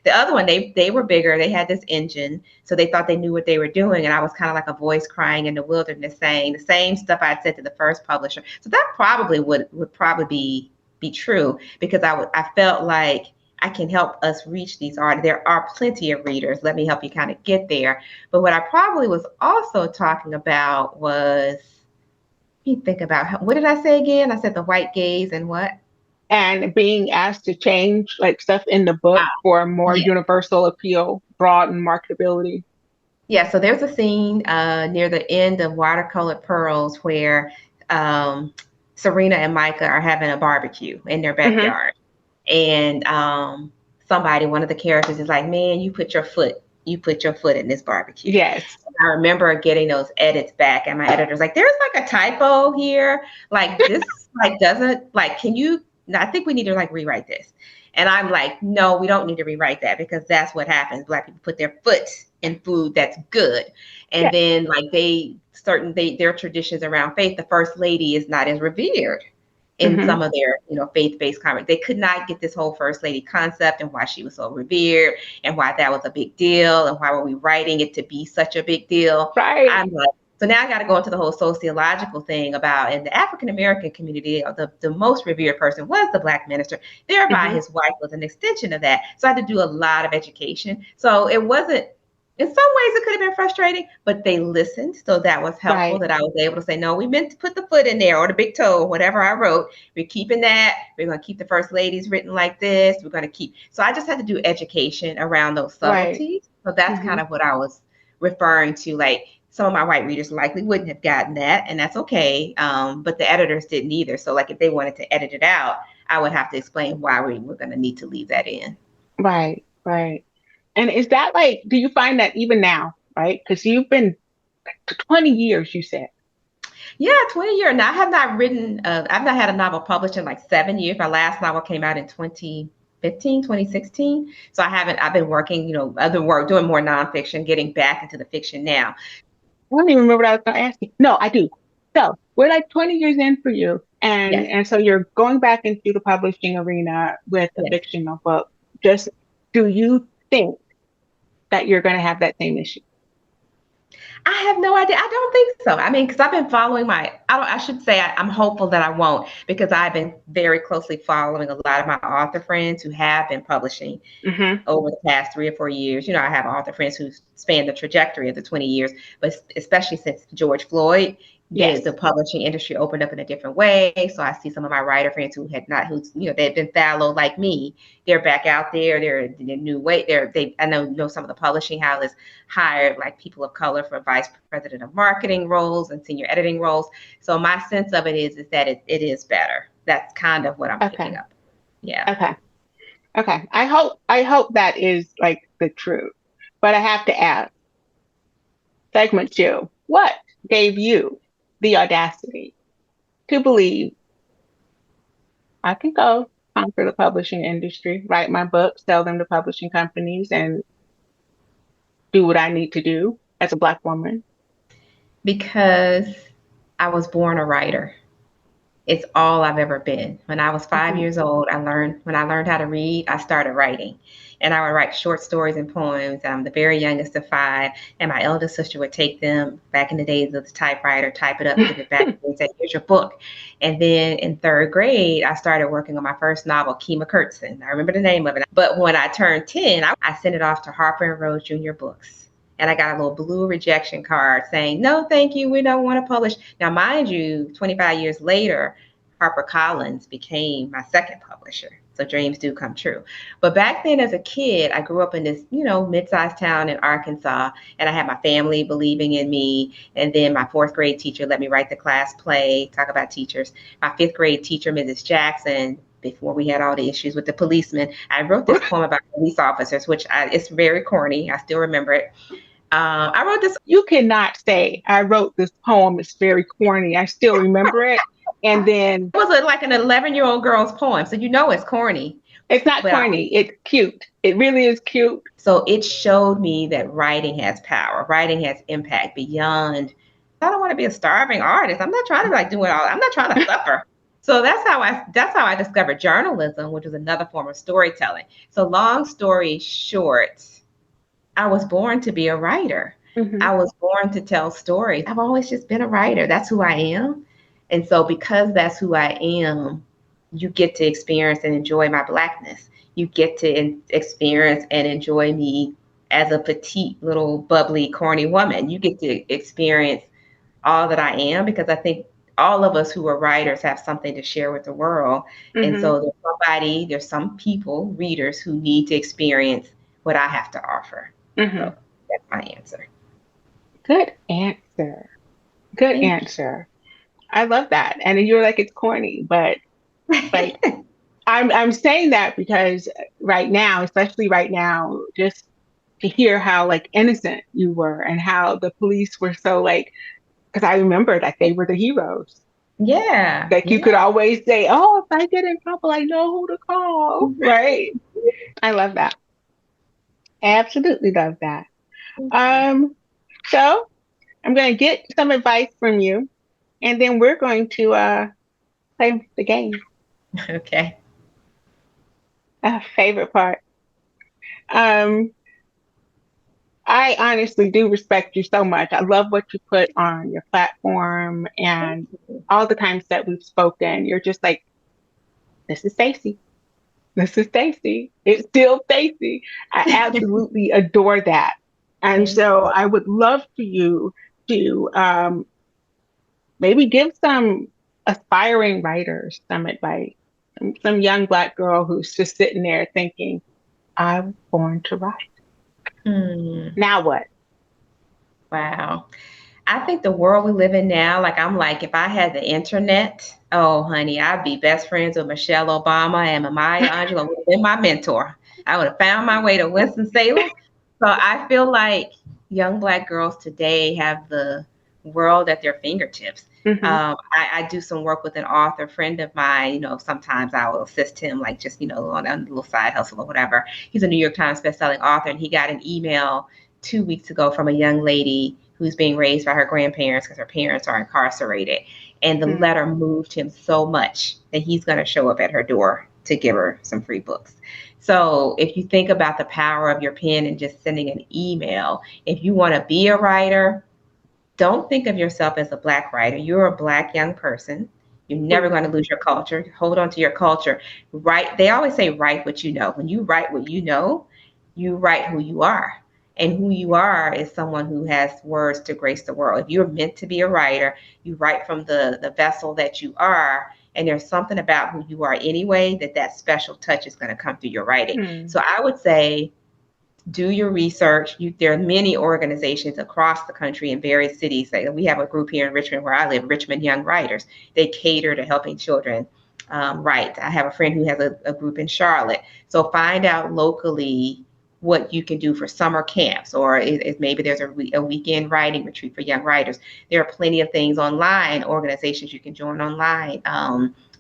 The other one, they were bigger. They had this engine, so they thought they knew what they were doing, and I was kind of like a voice crying in the wilderness, saying the same stuff I had said to the first publisher. So that probably would probably be true, because I felt like I can help us reach these artists. There are plenty of readers. Let me help you kind of get there. But what I probably was also talking about was, let me think about, what did I say again? I said the white gaze and what? And being asked to change like stuff in the book for more Yeah. universal appeal, broad and marketability. Yeah, so there's a scene near the end of Watercolored Pearls where Serena and Micah are having a barbecue in their backyard. And one of the characters is like, man, you put your foot in this barbecue. Yes. And I remember getting those edits back, and my editor's like, there's like a typo here. Like this like doesn't like, I think we need to like rewrite this. And I'm like, no, we don't need to rewrite that, because that's what happens. Black people put their foot in food that's good. And then like their traditions around faith, the first lady is not as revered in some of their, faith-based comics. They could not get this whole first lady concept and why she was so revered and why that was a big deal and why were we writing it to be such a big deal. Right. I'm like, so now I got to go into the whole sociological thing about, in the African-American community, the most revered person was the Black minister. Thereby his wife was an extension of that. So I had to do a lot of education. So it wasn't, in some ways it could have been frustrating, but they listened. So that was helpful, that I was able to say, no, we meant to put the foot in there, or the big toe, whatever I wrote. We're keeping that. We're going to keep the first ladies written like this. We're going to keep. So I just had to do education around those subtleties. So that's kind of what I was referring to. Like, some of my white readers likely wouldn't have gotten that, and that's okay. But the editors didn't either. So like if they wanted to edit it out, I would have to explain why we were going to need to leave that in. Right, right. And is that like, do you find that even now, right? Because you've been 20 years, you said. Yeah, 20 years. Now, I have not written, I've not had a novel published in like 7 years. My last novel came out in 2016. So I've been working, doing more nonfiction, getting back into the fiction now. I don't even remember what I was going to ask you. No, I do. So we're like 20 years in for you. And so you're going back into the publishing arena with a fictional book. Just, do you think that you're going to have that same issue? I have no idea. I don't think so. I mean, because I've been following I'm hopeful that I won't, because I've been very closely following a lot of my author friends who have been publishing over the past 3 or 4 years. I have author friends who span the trajectory of the 20 years, but especially since George Floyd, the publishing industry opened up in a different way. So I see some of my writer friends who they've been fallow like me. They're back out there. They're in a new way. I know some of the publishing houses hired like people of color for vice president of marketing roles and senior editing roles. So my sense of it is that it is better. That's kind of what I'm picking up. Yeah. Okay. I hope that is like the truth. But I have to ask, segment 2, what gave you the audacity to believe I can go conquer the publishing industry, write my books, sell them to publishing companies, and do what I need to do as a Black woman? Because I was born a writer. It's all I've ever been. When I was 5 years old, when I learned how to read, I started writing. And I would write short stories and poems. I'm the very youngest of 5, and my eldest sister would take them back in the days of the typewriter, type it up, give it back, and say, here's your book. And then in 3rd grade, I started working on my first novel, Kima Kurtzson. I remember the name of it. But when I turned 10, I sent it off to Harper and Rose Jr. Books. And I got a little blue rejection card saying, no, thank you, we don't want to publish. Now, mind you, 25 years later, HarperCollins became my second publisher. So dreams do come true. But back then as a kid, I grew up in this, mid-sized town in Arkansas, and I had my family believing in me. And then my 4th grade teacher let me write the class play, talk about teachers. My 5th grade teacher, Mrs. Jackson, before we had all the issues with the policemen, I wrote this poem about police officers, which it's very corny. I still remember it. I wrote this. You cannot say, I wrote this poem, it's very corny. I still remember it. And then It was like an 11-year-old girl's poem, so you know it's corny. it's not But corny, it's cute. It really is cute. so it showed me that writing has power. Writing has impact beyond. I don't want to be a starving artist. I'm not trying to like do it all. I'm not trying to suffer. So that's how I discovered journalism, which is another form of storytelling. So long story short, I was born to be a writer. Mm-hmm. I was born to tell stories. I've always just been a writer. That's who I am. And so because that's who I am, you get to experience and enjoy my Blackness. You get to experience and enjoy me as a petite, little, bubbly, corny woman. You get to experience all that I am, because I think all of us who are writers have something to share with the world. And Mm-hmm. so there's some people, readers, who need to experience what I have to offer. Mm-hmm. So that's my answer. Good answer. Good Thank answer. I love that. And you're like, it's corny, but like you. I'm saying that because right now, especially right now, just to hear how like innocent you were and how the police were so like, because I remember that they were the heroes. Yeah, Like you could yeah. always say, "Oh, if I get in trouble, I know who to call." Right? I love that. Absolutely love that. Um, so I'm going to get some advice from you, and then we're going to play the game. Okay. Favorite part. Um, I honestly do respect you so much. I love what you put on your platform Thank and you. all the times that we've spoken. You're just like, this is Stacy. This is Stacy. It's still Stacy. I absolutely adore that. And Thank so you. I would love for you to maybe give some aspiring writers some advice. Some young Black girl who's just sitting there thinking, I was born to write. Hmm. Now what? Wow. I think the world we live in now, like I'm like, if I had the internet, oh honey, I'd be best friends with Michelle Obama, and Maya Angelou would have been my mentor. I would have found my way to Winston-Salem. So I feel like young Black girls today have the world at their fingertips. Hmm. I do some work with an author friend of mine. Sometimes I will assist him, like just, on a little side hustle or whatever. He's a New York Times bestselling author, and he got an email 2 weeks ago from a young lady who's being raised by her grandparents because her parents are incarcerated. And the Mm. letter moved him so much that he's going to show up at her door to give her some free books. So if you think about the power of your pen and just sending an email, if you want to be a writer, don't think of yourself as a Black writer. You're a Black young person. You're never going to lose your culture. Hold on to your culture. Write. They always say, write what you know. When you write what you write who you are. And who you are is someone who has words to grace the world. If you're meant to be a writer, you write from the vessel that you are. And there's something about who you are anyway, that special touch is going to come through your writing. Mm. So I would say, do your research. There are many organizations across the country in various cities. Like we have a group here in Richmond where I live, Richmond Young Writers. They cater to helping children write. I have a friend who has a group in Charlotte. So find out locally what you can do for summer camps, or if maybe there's a weekend writing retreat for young writers. There are plenty of things online, organizations you can join online,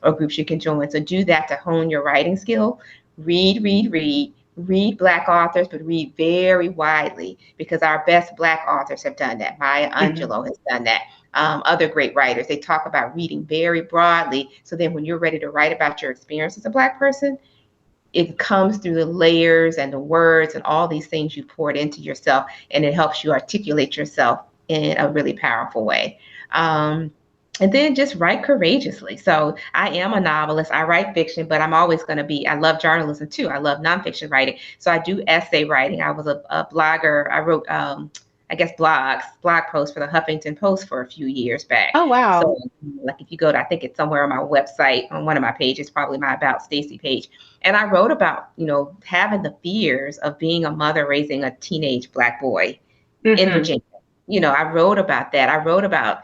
or groups you can join. So do that to hone your writing skill. Read Black authors, but read very widely, because our best Black authors have done that. Maya Hmm. Angelou has done that. Other great writers, they talk about reading very broadly. So then when you're ready to write about your experience as a Black person, it comes through the layers and the words and all these things you poured into yourself, and it helps you articulate yourself in a really powerful way. And then just write courageously. So I am a novelist. I write fiction, but I'm always going to be, I love journalism too. I love nonfiction writing. So I do essay writing. I was a blogger. I wrote, I guess, blog posts for the Huffington Post for a few years back. Oh, wow. So like if you go to, I think it's somewhere on my website, on one of my pages, probably my About Stacy page. And I wrote about, having the fears of being a mother raising a teenage Black boy in Hmm. Virginia. I wrote about that. I wrote about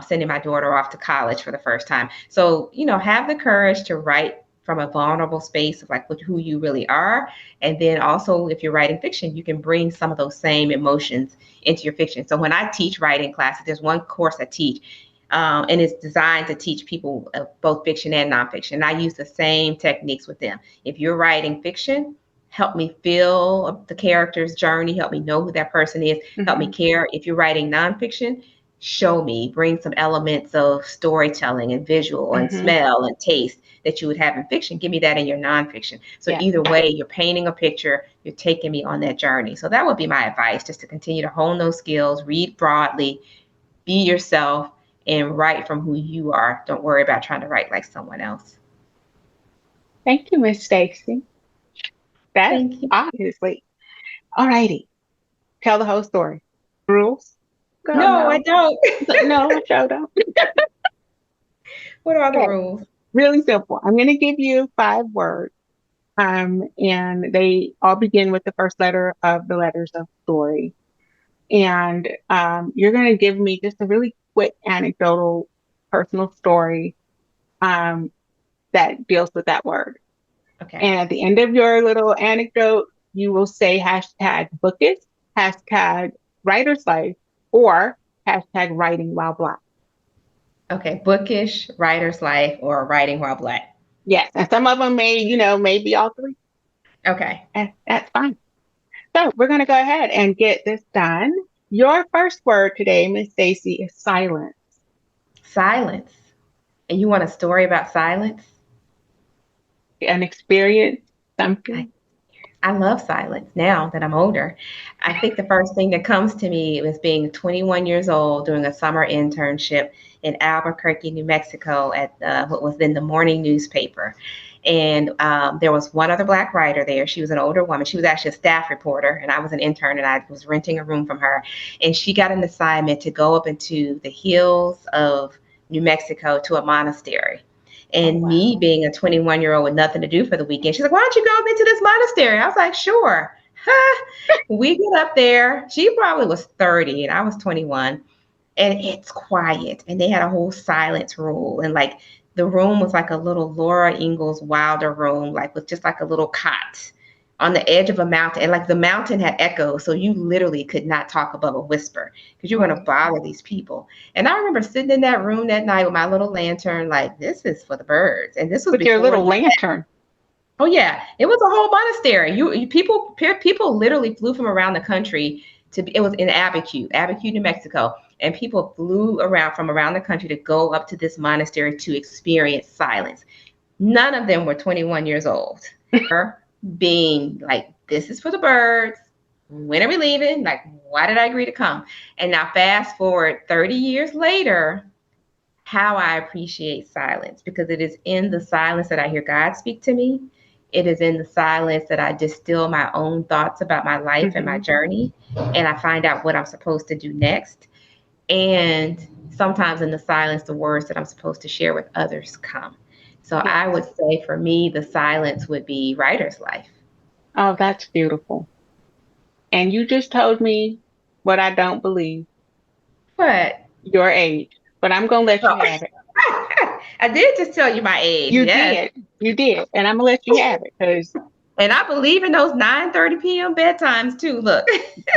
sending my daughter off to college for the first time. So, have the courage to write from a vulnerable space of like who you really are. And then also, if you're writing fiction, you can bring some of those same emotions into your fiction. So when I teach writing classes, there's one course I teach, and it's designed to teach people both fiction and nonfiction. And I use the same techniques with them. If you're writing fiction, help me feel the character's journey, help me know who that person is, help me care. If you're writing nonfiction, show me, bring some elements of storytelling and visual and smell and taste that you would have in fiction. Give me that in your nonfiction. So either way, you're painting a picture, you're taking me on that journey. So that would be my advice, just to continue to hone those skills, read broadly, be yourself, and write from who you are. Don't worry about trying to write like someone else. Thank you, Miss Stacy. That's Thank you. obviously. All righty. Tell the whole story. Rules? Girl, No, I don't. No, I sure don't. What are the Okay. rules? Really simple. I'm going to give you 5 words. And they all begin with the first letter of the letters of story. And you're going to give me just a really quick anecdotal personal story that deals with that word. Okay. And at the end of your little anecdote, you will say hashtag bookish, hashtag writer's life, or hashtag writing while Black. Okay. Bookish, writer's life, or writing while Black. Yes. And some of them may be all 3. Okay. And that's fine. So we're going to go ahead and get this done. Your first word today, Miss Stacy, is silence. Silence. And you want a story about silence? An experience, something. I love silence now that I'm older. I think the first thing that comes to me was being 21 years old, doing a summer internship in Albuquerque, New Mexico, at what was then the morning newspaper. And there was one other Black writer there. She was an older woman. She was actually a staff reporter, and I was an intern, and I was renting a room from her. And she got an assignment to go up into the hills of New Mexico to a monastery. And me being a 21-year-old with nothing to do for the weekend, she's like, why don't you go into this monastery? I was like, sure. We get up there. She probably was 30 and I was 21. And it's quiet. And they had a whole silence rule. And like the room was like a little Laura Ingalls Wilder room, like with just like a little cot on the edge of a mountain. And like the mountain had echoes. So you literally could not talk above a whisper because you're going to bother these people. And I remember sitting in that room that night with my little lantern, like, this is for the birds. And this was with your little lantern. Oh yeah, it was a whole monastery. People literally flew from around the country it was in Abiquiu, New Mexico. And people flew from around the country to go up to this monastery to experience silence. None of them were 21 years old. Being like, this is for the birds. When are we leaving? Like, why did I agree to come? And now fast forward 30 years later, how I appreciate silence, because it is in the silence that I hear God speak to me. It is in the silence that I distill my own thoughts about my life and my journey. And I find out what I'm supposed to do next. And sometimes in the silence, the words that I'm supposed to share with others come. So I would say for me, the silence would be writer's life. Oh, that's beautiful. And you just told me what I don't believe. What? Your age. But I'm going to let you have it. I did just tell you my age. You did. And I'm going to let you have it. And I believe in those 9:30 p.m. bedtimes too. Look.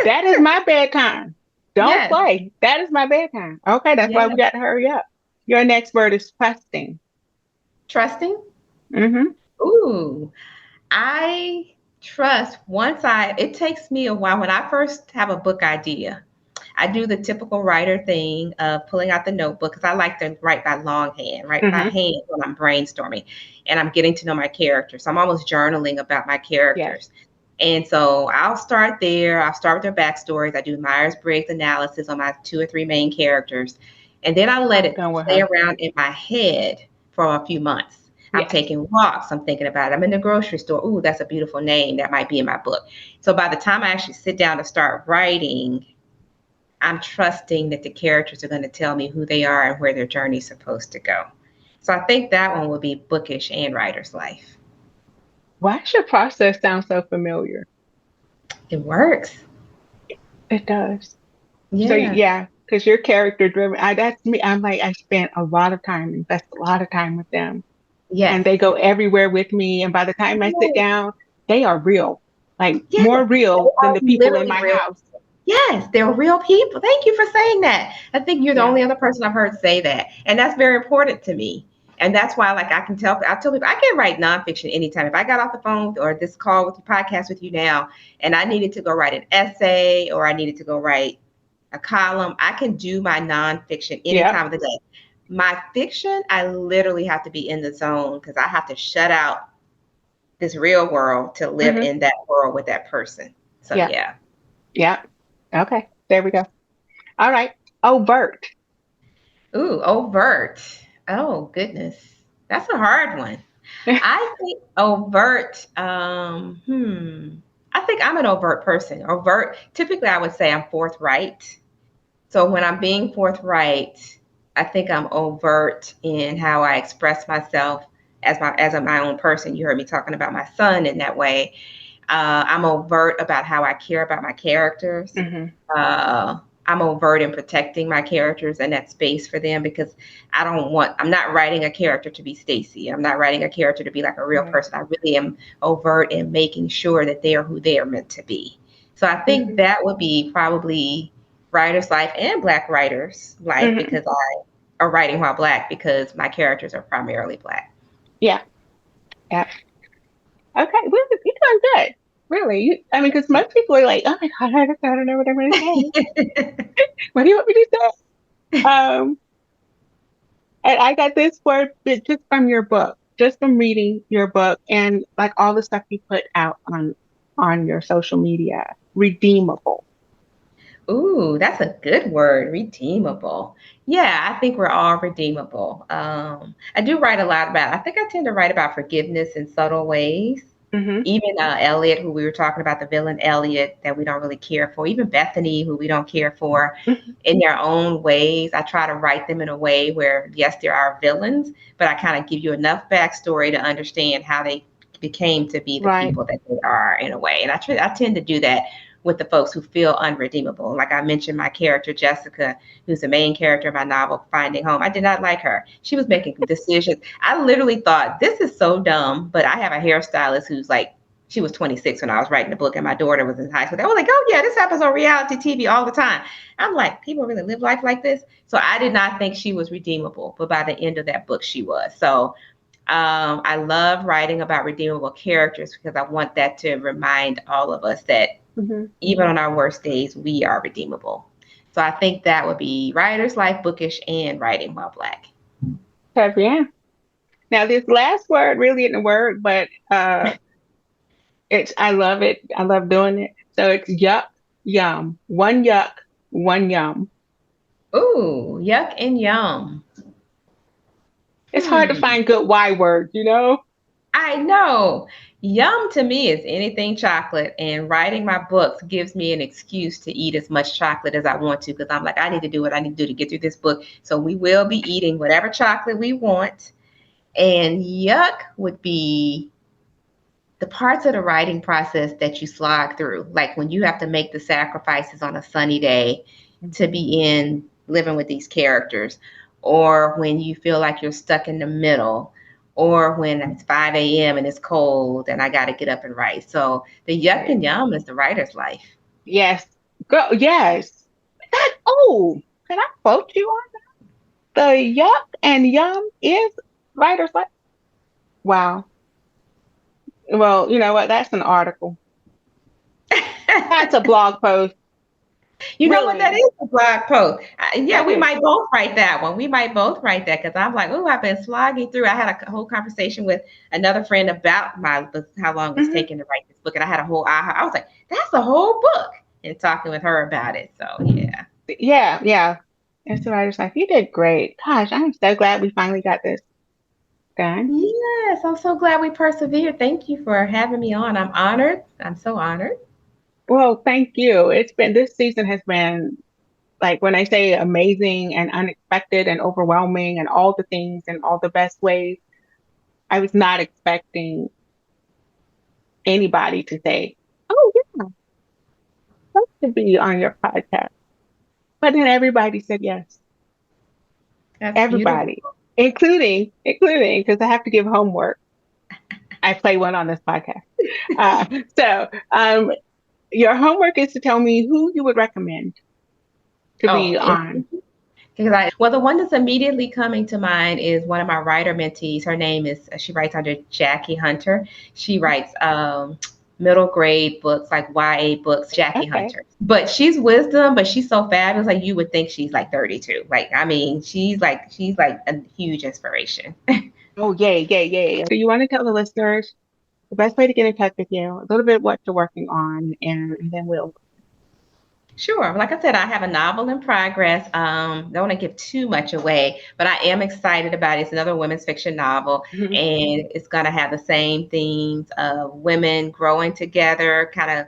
That is my bedtime. Don't play. That is my bedtime. Okay, that's why we got to hurry up. Your next word is trusting. Trusting? Mm-hmm. Ooh, I trust it takes me a while. When I first have a book idea, I do the typical writer thing of pulling out the notebook, because I like to write by longhand, write by hand when I'm brainstorming and I'm getting to know my characters. So I'm almost journaling about my characters. Yes. And so I'll start there. I'll start with their backstories. I do Myers-Briggs analysis on my 2 or 3 main characters. And then I let it play around in my head for a few months. I'm taking walks. I'm thinking about it. I'm in the grocery store. Ooh, that's a beautiful name. That might be in my book. So by the time I actually sit down to start writing, I'm trusting that the characters are going to tell me who they are and where their journey is supposed to go. So I think that one would be bookish and writer's life. Why does your process sound so familiar? It works. It does. Yeah. So because you're character driven. That's me. I'm like, I spent a lot of time, invest a lot of time with them. and Yes. they go everywhere with me. And by the time I sit Yes. down, they are real, like Yes. more They real than are the people in literally my real. house. Yes, they're real people. Thank you for saying that. I think you're the Yeah. only other person I've heard say that. And that's very important to me. And that's why, like, I tell people I can write nonfiction anytime. If I got off the phone or this call with the podcast with you now, and I needed to go write an essay or I needed to go write a column, I can do my nonfiction any Yeah. time of the day. My fiction, I literally have to be in the zone because I have to shut out this real world to live Hmm. in that world with that person. So, Yeah. yeah. Yeah. Okay. There we go. All right. Overt. Ooh, overt. Oh, goodness. That's a hard one. I think overt, I think I'm an overt person. Overt, typically I would say I'm forthright. So when I'm being forthright, I think I'm overt in how I express myself as my own person. You heard me talking about my son in that way. I'm overt about how I care about my characters. Hmm. Uh, I'm overt in protecting my characters and that space for them because I'm not writing a character to be Stacy. I'm not writing a character to be like a real Right. person. I really am overt in making sure that they are who they are meant to be. So I think Hmm. that would be probably writer's life and Black writer's life Hmm. because I are writing while Black because my characters are primarily Black. Yeah. Yeah. Okay. Well, you're doing good. Really. I mean, because most people are like, oh my God, I don't know what I'm going to say. What do you want me to say? Um, and I got this word just from your book, just from reading your book and like all the stuff you put out on your social media. Redeemable. Ooh, that's a good word, redeemable. Yeah, I think we're all redeemable. I do write a lot about, I think I tend to write about forgiveness in subtle ways. Hmm. Even Elliot, who we were talking about, the villain Elliot that we don't really care for, even Bethany, who we don't care for, Hmm. in their own ways. I try to write them in a way where, yes, there are villains, but I kind of give you enough backstory to understand how they became to be the Right. people that they are in a way. And I tend to do that with the folks who feel unredeemable. Like I mentioned, my character, Jessica, who's the main character of my novel, Finding Home. I did not like her. She was making decisions. I literally thought, this is so dumb, but I have a hairstylist who's like, she was 26 when I was writing the book, and my daughter was in high school. They were like, oh, yeah, this happens on reality TV all the time. I'm like, people really live life like this? So I did not think she was redeemable, but by the end of that book, she was. So I love writing about redeemable characters because I want that to remind all of us that Hmm. even on our worst days, we are redeemable. So I think that would be writer's life, bookish, and writing while Black. Yeah. Now this last word really isn't a word, but it's I love it. I love doing it. So it's yuck, yum. One yuck, one yum. Ooh, yuck and yum. It's hard to Hmm. find good Y words, you know? I know. Yum to me is anything chocolate, and writing my books gives me an excuse to eat as much chocolate as I want to because I'm like, I need to do what I need to do to get through this book. So we will be eating whatever chocolate we want. And yuck would be the parts of the writing process that you slog through, like when you have to make the sacrifices on a sunny day to be in living with these characters, or when you feel like you're stuck in the middle, or when it's 5 a.m. and it's cold and I got to get up and write. So the yuck Right. and yum is the writer's life. Yes. Girl, yes. Can I quote you on the yuck and yum is writer's life? Wow. Well, you know what? That's an article. That's a blog post. You know what? That Really. is a blog post. Yeah, That we is. might both write that one. We might both write that because I'm like, oh, I've been slogging through. I had a whole conversation with another friend about how long it was Hmm. taking to write this book, and I had a whole aha. I was like, that's a whole book, and talking with her about it. So yeah. Yeah, yeah. It's the writer's life. You did great. Gosh, I'm so glad we finally got this done. Yes, I'm so glad we persevered. Thank you for having me on. I'm honored. I'm so honored. Well, thank you. This season has been like when I say amazing and unexpected and overwhelming and all the things and all the best ways. I was not expecting anybody to say, "Oh yeah, I'd love to be on your podcast." But then everybody said yes. That's beautiful. Everybody. including because I have to give homework. I play one on this podcast. So your homework is to tell me who you would recommend to be Oh, on. well, the one that's immediately coming to mind is one of my writer mentees. Her name is, she writes under Jackie Hunter. She writes middle grade books, like YA books, Jackie Okay. Hunter. But she's wisdom, but she's so fabulous. Like you would think she's like 32. Like, I mean, she's like a huge inspiration. Oh, yay, yay, yay. So you want to tell the listeners the best way to get in touch with you, a little bit what you're working on, and then we'll. Sure. Like I said, I have a novel in progress. Don't want to give too much away, but I am excited about it. It's another women's fiction novel, Mhm. and it's going to have the same themes of women growing together, kind of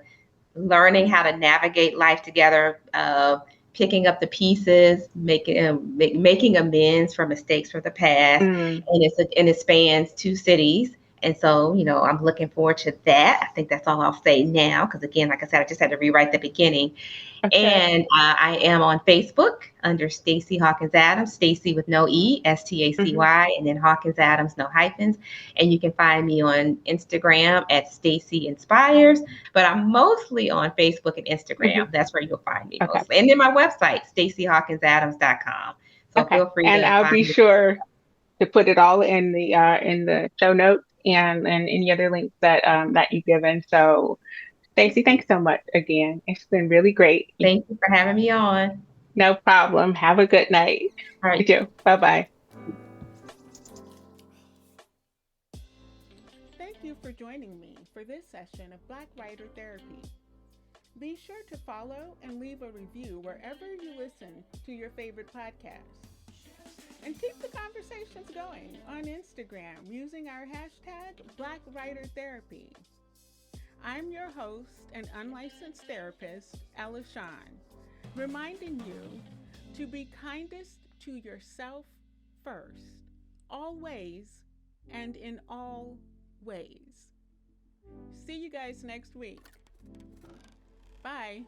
learning how to navigate life together, picking up the pieces, making amends for mistakes from the past, Mm, and it spans two cities. And so, I'm looking forward to that. I think that's all I'll say now, because again, like I said, I just had to rewrite the beginning. okay. And I am on Facebook under Stacy Hawkins Adams, Stacy with no E, Hmm. Stacy, and then Hawkins Adams, no hyphens. And you can find me on Instagram at Stacy Inspires, but I'm mostly on Facebook and Hmm. Instagram. That's where you'll find me Okay. mostly. And then my website, StacyHawkinsAdams.com. So Okay. feel free And to I'll find be me. sure to put it all in the show notes and any other links that you've given. So Stacey, thanks so much again. It's been really great. Thank you for having me on. No problem. Have a good night. All You right. too. Bye bye. Thank you for joining me for this session of Black Writer Therapy. Be sure to follow and leave a review wherever you listen to your favorite podcasts. And keep the conversations going on Instagram using our hashtag Black Writer Therapy. I'm your host and unlicensed therapist, Ella Shawn, reminding you to be kindest to yourself first, always and in all ways. See you guys next week. Bye.